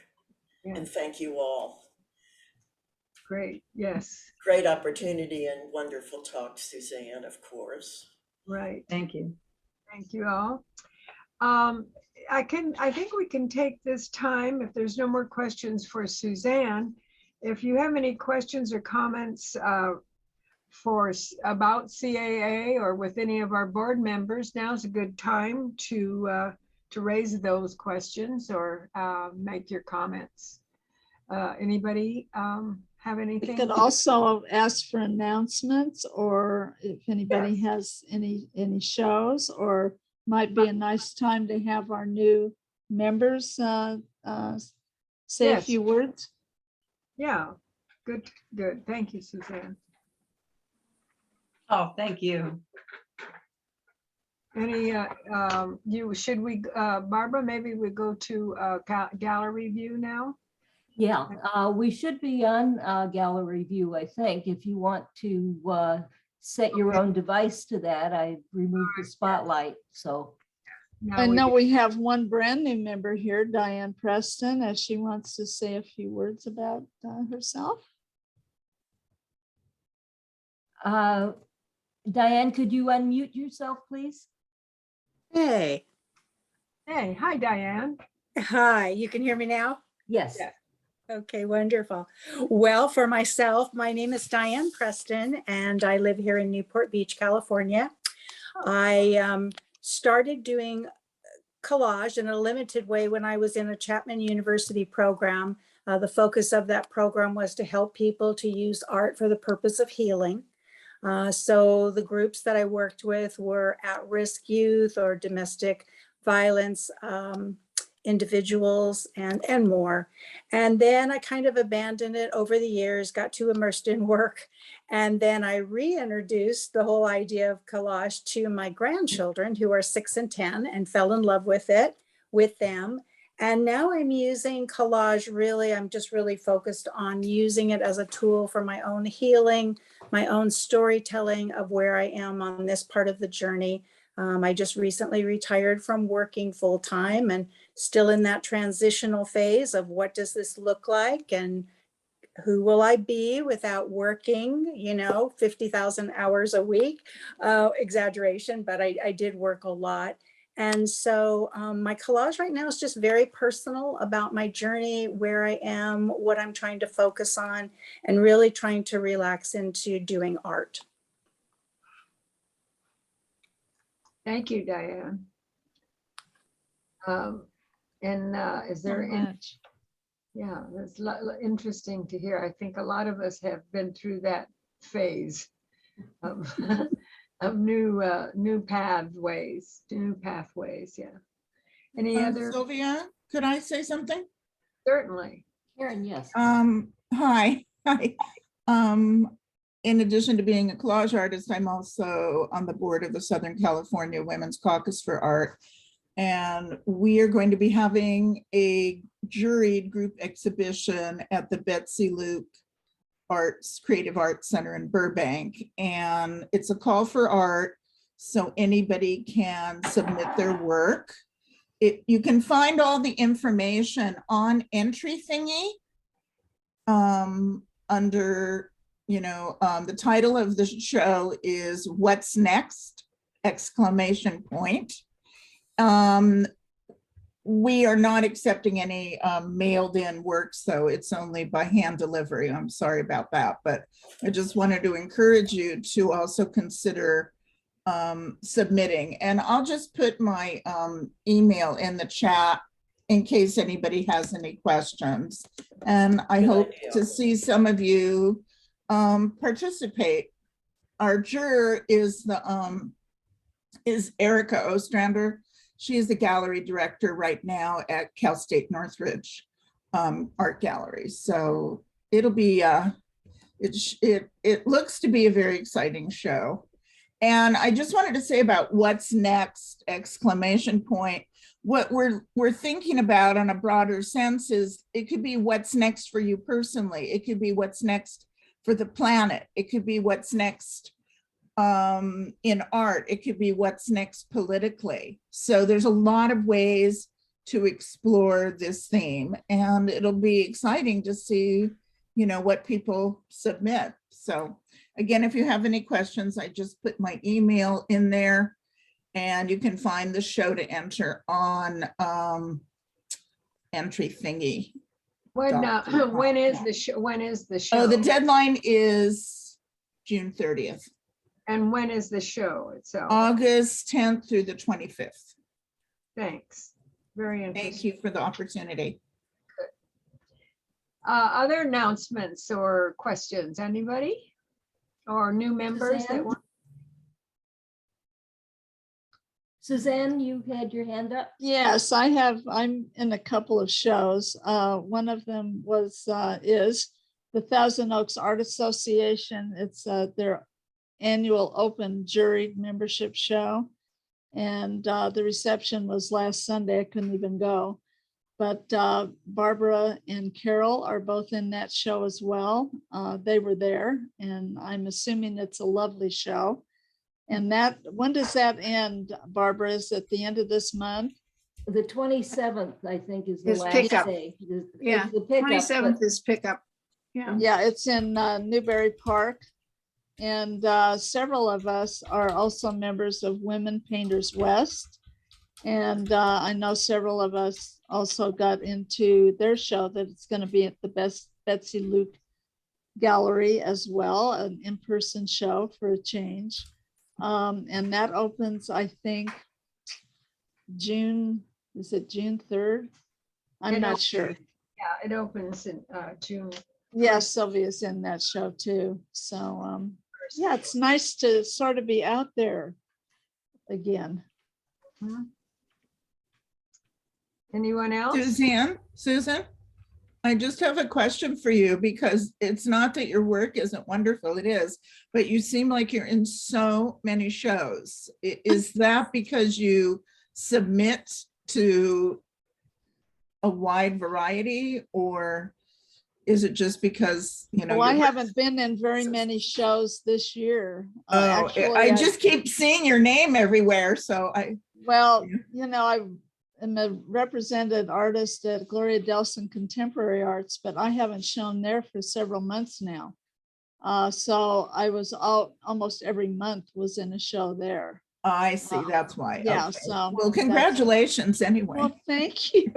Yeah. and thank you all. Great. Yes. Great opportunity and wonderful talk, Suzanne, of course. Right. Thank you. Thank you all. I think we can take this time, if there's no more questions for Suzanne, if you have any questions or comments about CAA or with any of our board members, now's a good time to raise those questions or make your comments. Anybody have We anything? could also ask for announcements, or if anybody has any shows, or might be a nice time to have our new members say a few words. Yeah, good. Thank you, Suzanne. Oh, thank you. Any, Barbara, maybe we go to gallery view now? Yeah, we should be on gallery view, I think. If you want to set your own device to that, I removed the spotlight, so. Now I we know do. we have one brand new member here, Diane Preston, as she wants to say a few words about herself. Diane, could you unmute yourself, please? Hey, Hey, hi, Diane. hi, you can hear me now? Yes. Yeah. Okay, wonderful. Well, for myself, my name is Diane Preston and I live here in Newport Beach, California. I started doing collage in a limited way when I was in a Chapman University program. The focus of that program was to help people to use art for the purpose of healing. So the groups that I worked with were at-risk youth or domestic violence individuals and more. And then I kind of abandoned it over the years, got too immersed in work. And then I reintroduced the whole idea of collage to my grandchildren who are 6 and 10 and fell in love with it with them. And now I'm using collage really, I'm just really focused on using it as a tool for my own healing, my own storytelling of where I am on this part of the journey. I just recently retired from working full time and still in that transitional phase of what does this look like and who will I be without working, 50,000 hours a week, exaggeration, but I did work a lot. And so my collage right now is just very personal about my journey, where I am, what I'm trying to focus on, and really trying to relax into doing art. Thank you, Diane. Is there So any, much. yeah, that's interesting to hear. I think a lot of us have been through that phase of, of new pathways, yeah. Any other? Sylvia, could I say something? Certainly. Karen, yes. Hi. In addition to being a collage artist, I'm also on the board of the Southern California Women's Caucus for Art. And we are going to be having a juried group exhibition at the Betsy Luke Creative Arts Center in Burbank. And it's a call for art, so anybody can submit their work. You can find all the information on Entry Thingy under, the title of the show is What's Next? ! We are not accepting any mailed in work, so it's only by hand delivery. I'm sorry about that, but I just wanted to encourage you to also consider submitting. And I'll just put my email in the chat in case anybody has any questions. And I hope to see some of you participate. Our juror is Erica Ostrander. She is the gallery director right now at Cal State Northridge Art Gallery. So it'll be, it looks to be a very exciting show. And I just wanted to say about what's next, ! What we're thinking about on a broader sense is it could be what's next for you personally. It could be what's next for the planet. It could be what's next in art. It could be what's next politically. So there's a lot of ways to explore this theme, and it'll be exciting to see, what people submit. So again, if you have any questions, I just put my email in there, and you can find the show to enter on Entry Thingy. When is the show? When is the show? Oh, the deadline is June 30th. And when is the show itself? August 10th through the 25th. Thanks. Very interesting. Thank you for the opportunity. Other announcements or questions? Anybody? Or new members that Suzanne? want? Suzanne, you had your hand up? Yes, I'm in a couple of shows. One of them is the Thousand Oaks Art Association. It's their annual open juried membership show. And the reception was last Sunday. I couldn't even go. But Barbara and Carol are both in that show as well. They were there, and I'm assuming it's a lovely show. And that, when does that end, Barbara? Is it the end of this month? The 27th, I think, is the Is last pickup. day. Yeah, It's the pickup, 27th but is pickup. Yeah. Yeah, it's in Newberry Park. And several of us are also members of Women Painters West. And I know several of us also got into their show that it's going to be at the Betsy Luke Gallery as well, an in-person show for a change. And that opens, I think, June, is it June 3rd? I'm It not opens- sure. Yeah, it opens in June. Yeah, Sylvia's in that show too. So yeah, it's nice to sort of be out there again. Anyone else? Susan, I just have a question for you, because it's not that your work isn't wonderful, it is, but you seem like you're in so many shows. Is that because you submit to a wide variety, or is it just because, you know? Well, I your work- haven't been in very many shows this year. Oh, Actually, I just keep seeing your name everywhere, so well, Yeah. you know, I am a represented artist at Gloria Delson Contemporary Arts, but I haven't shown there for several months now. So I was out almost every month was in a show there. I see, that's why. Yeah, Okay. so Well, that's- congratulations anyway. Well, thank you.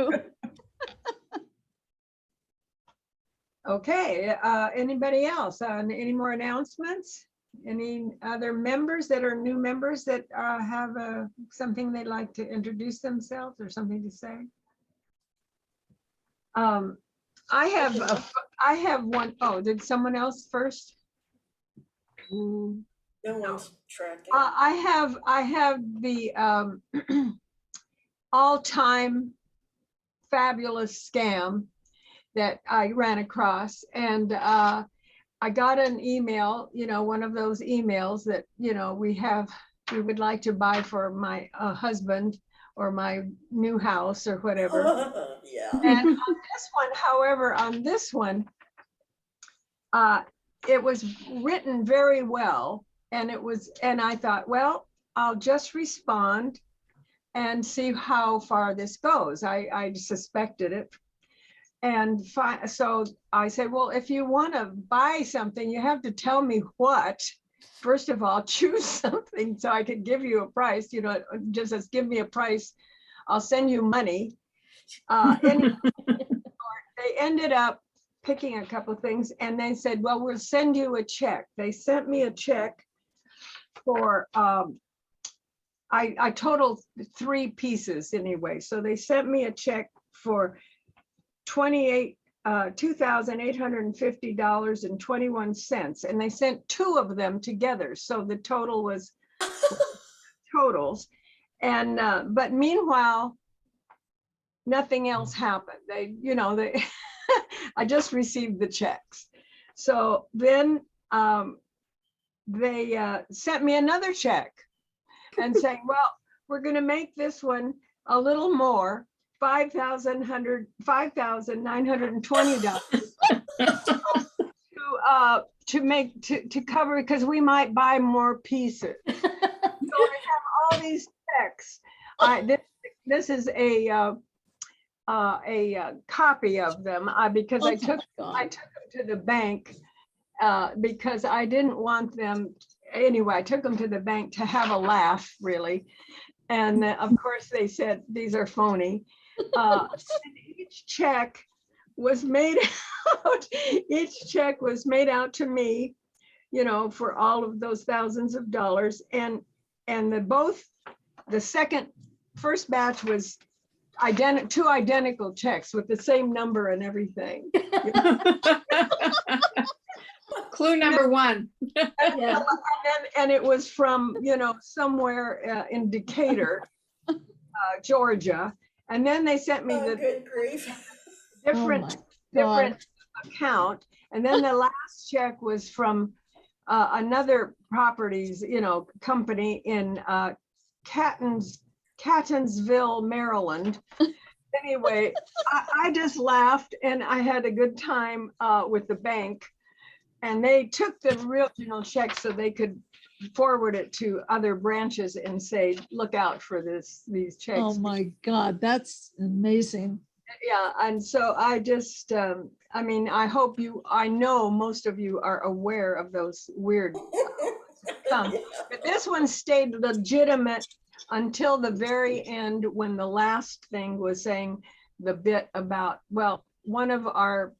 Okay, anybody else? Any more announcements? Any other members that are new members that have something they'd like to introduce themselves or something to say? I have one. Oh, did someone else first? No one's tracking. I have the all-time fabulous scam that I ran across, and I got an email, you know, one of those emails that, you know, we would like to buy for my husband or my new house or whatever. Yeah. And on this one, however, on this one, it was written very well, and I thought, well, I'll just respond and see how far this goes. I suspected it. And so I said, well, if you want to buy something, you have to tell me what. First of all, choose something so I could give you a price, you know, just as give me a price, I'll send you money. And they ended up picking a couple of things, and they said, well, we'll send you a check. They sent me a check for, I totaled 3 pieces anyway. So they sent me a check for $2,850.21, and they sent 2 of them together. So the total was totals. And but meanwhile, nothing else happened. They I just received the checks. So then they sent me another check and saying, well, we're going to make this one a little more, $5,920 to cover, because we might buy more pieces. So I have all these checks. This is a copy of them because I took them to the bank because I didn't want them. Anyway, I took them to the bank to have a laugh, really. And of course they said, these are phony. Each check was made out to me, you know, for all of those thousands of dollars. And the first batch was two identical checks with the same number and everything. Clue number 1. yeah, And it was from, you know, somewhere in Decatur, Georgia. And then they sent me the Good grief. different account. And then the last check was from another properties, you know, company in Catonsville, Maryland. Anyway, I just laughed and I had a good time with the bank. And they took the original check so they could forward it to other branches and say, look out for these checks. Oh my God, that's amazing. Yeah, and so I just, I mean, I know most of you are aware of those weird some, but this one stayed legitimate until the very end, when the last thing was saying the bit about, well, one of our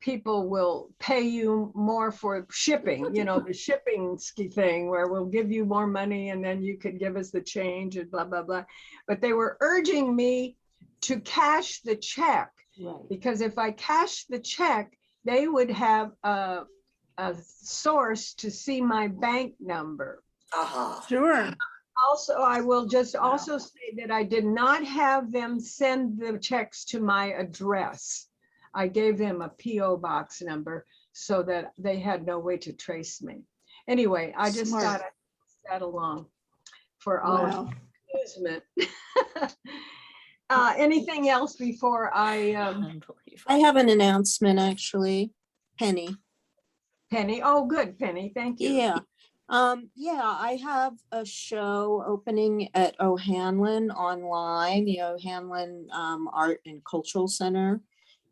people will pay you more for shipping, you know, the shipping ski thing where we'll give you more money and then you could give us the change and blah, blah, blah. But they were urging me to cash the check, Right. because if I cash the check, they would have a source to see my bank number. Aha. Sure. Also, I will just also say that I did not have them send the checks to my address. I gave them a PO box number so that they had no way to trace me. Anyway, I just Smart. thought I'd pass that along for all Wow. amusement. Anything else before I, I have an announcement, actually. Penny. Penny? Oh, good, Penny. Thank you. Yeah. I have a show opening at O'Hanlon online, the O'Hanlon Art and Cultural Center.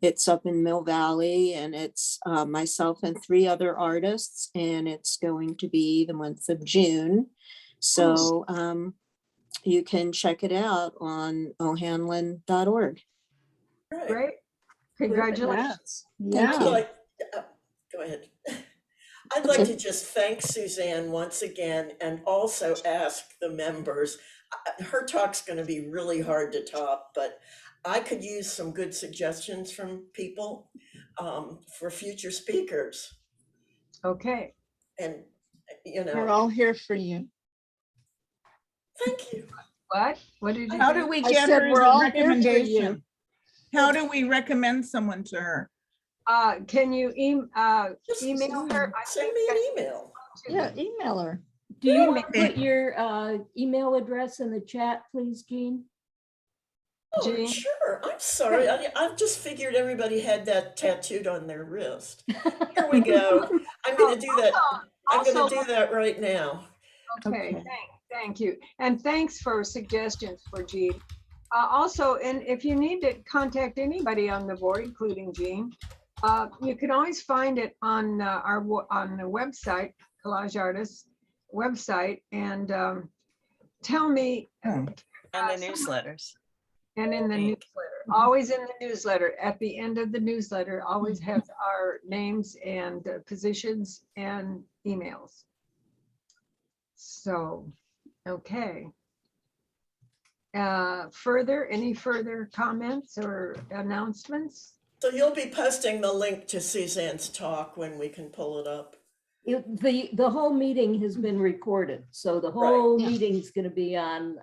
It's up in Mill Valley, and it's myself and 3 other artists, and it's going to be the month of June. So you can check it out on ohanlon.org. Great. Congratulations. Yeah. I'd like, go ahead. I'd like to just thank Suzanne once again, and also ask the members, her talk's going to be really hard to top, but I could use some good suggestions from people for future speakers. Okay. And, you We're know, all here for you. thank you. What? What did you How say? do we I get said her as we're a all here for you. recommendation? How do we recommend someone to her? Can you Just email her? I send think me an that- email. Yeah, email her. Do you Email. want to put your email address in the chat, please, Jean? Oh, Jean? sure. I'm sorry. I've just figured everybody had that tattooed on their wrist. Here we go. I'm going to do that. I'm going to do that right now. Okay, Okay. thank you. And thanks for suggestions for Jean. Also, and if you need to contact anybody on the board, including Jean, you can always find it on on the website, Collage Artists website, and tell me. And the newsletters. And in the Link. newsletter, always in the newsletter, at the end of the newsletter, always has our names and positions and emails. So, okay. Any further comments or announcements? So you'll be posting the link to Suzanne's talk when we can pull it up. The whole meeting has been recorded, so the whole meeting's going to be on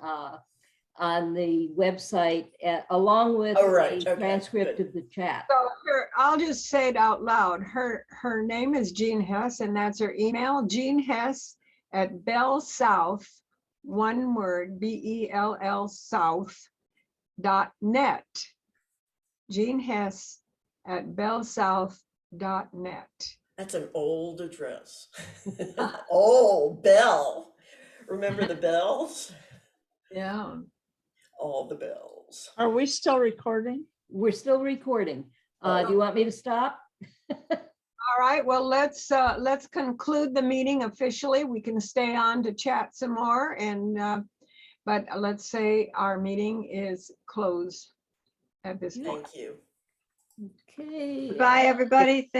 the website along with Oh, right. a Okay, transcript good. of the chat. So I'll just say it out loud. Her name is Jean Hess, and that's her email, Jean Hess at Bell South, one word, BELL South.net. Jean Hess at bellsouth.net. That's an old address. Oh, Bell. Remember the bells? Yeah. All the bells. Are we still recording? We're still recording. Do you want me to stop? All right, well, let's conclude the meeting officially. We can stay on to chat some more, and but let's say our meeting is closed at this point. Thank you. Okay. Bye, everybody.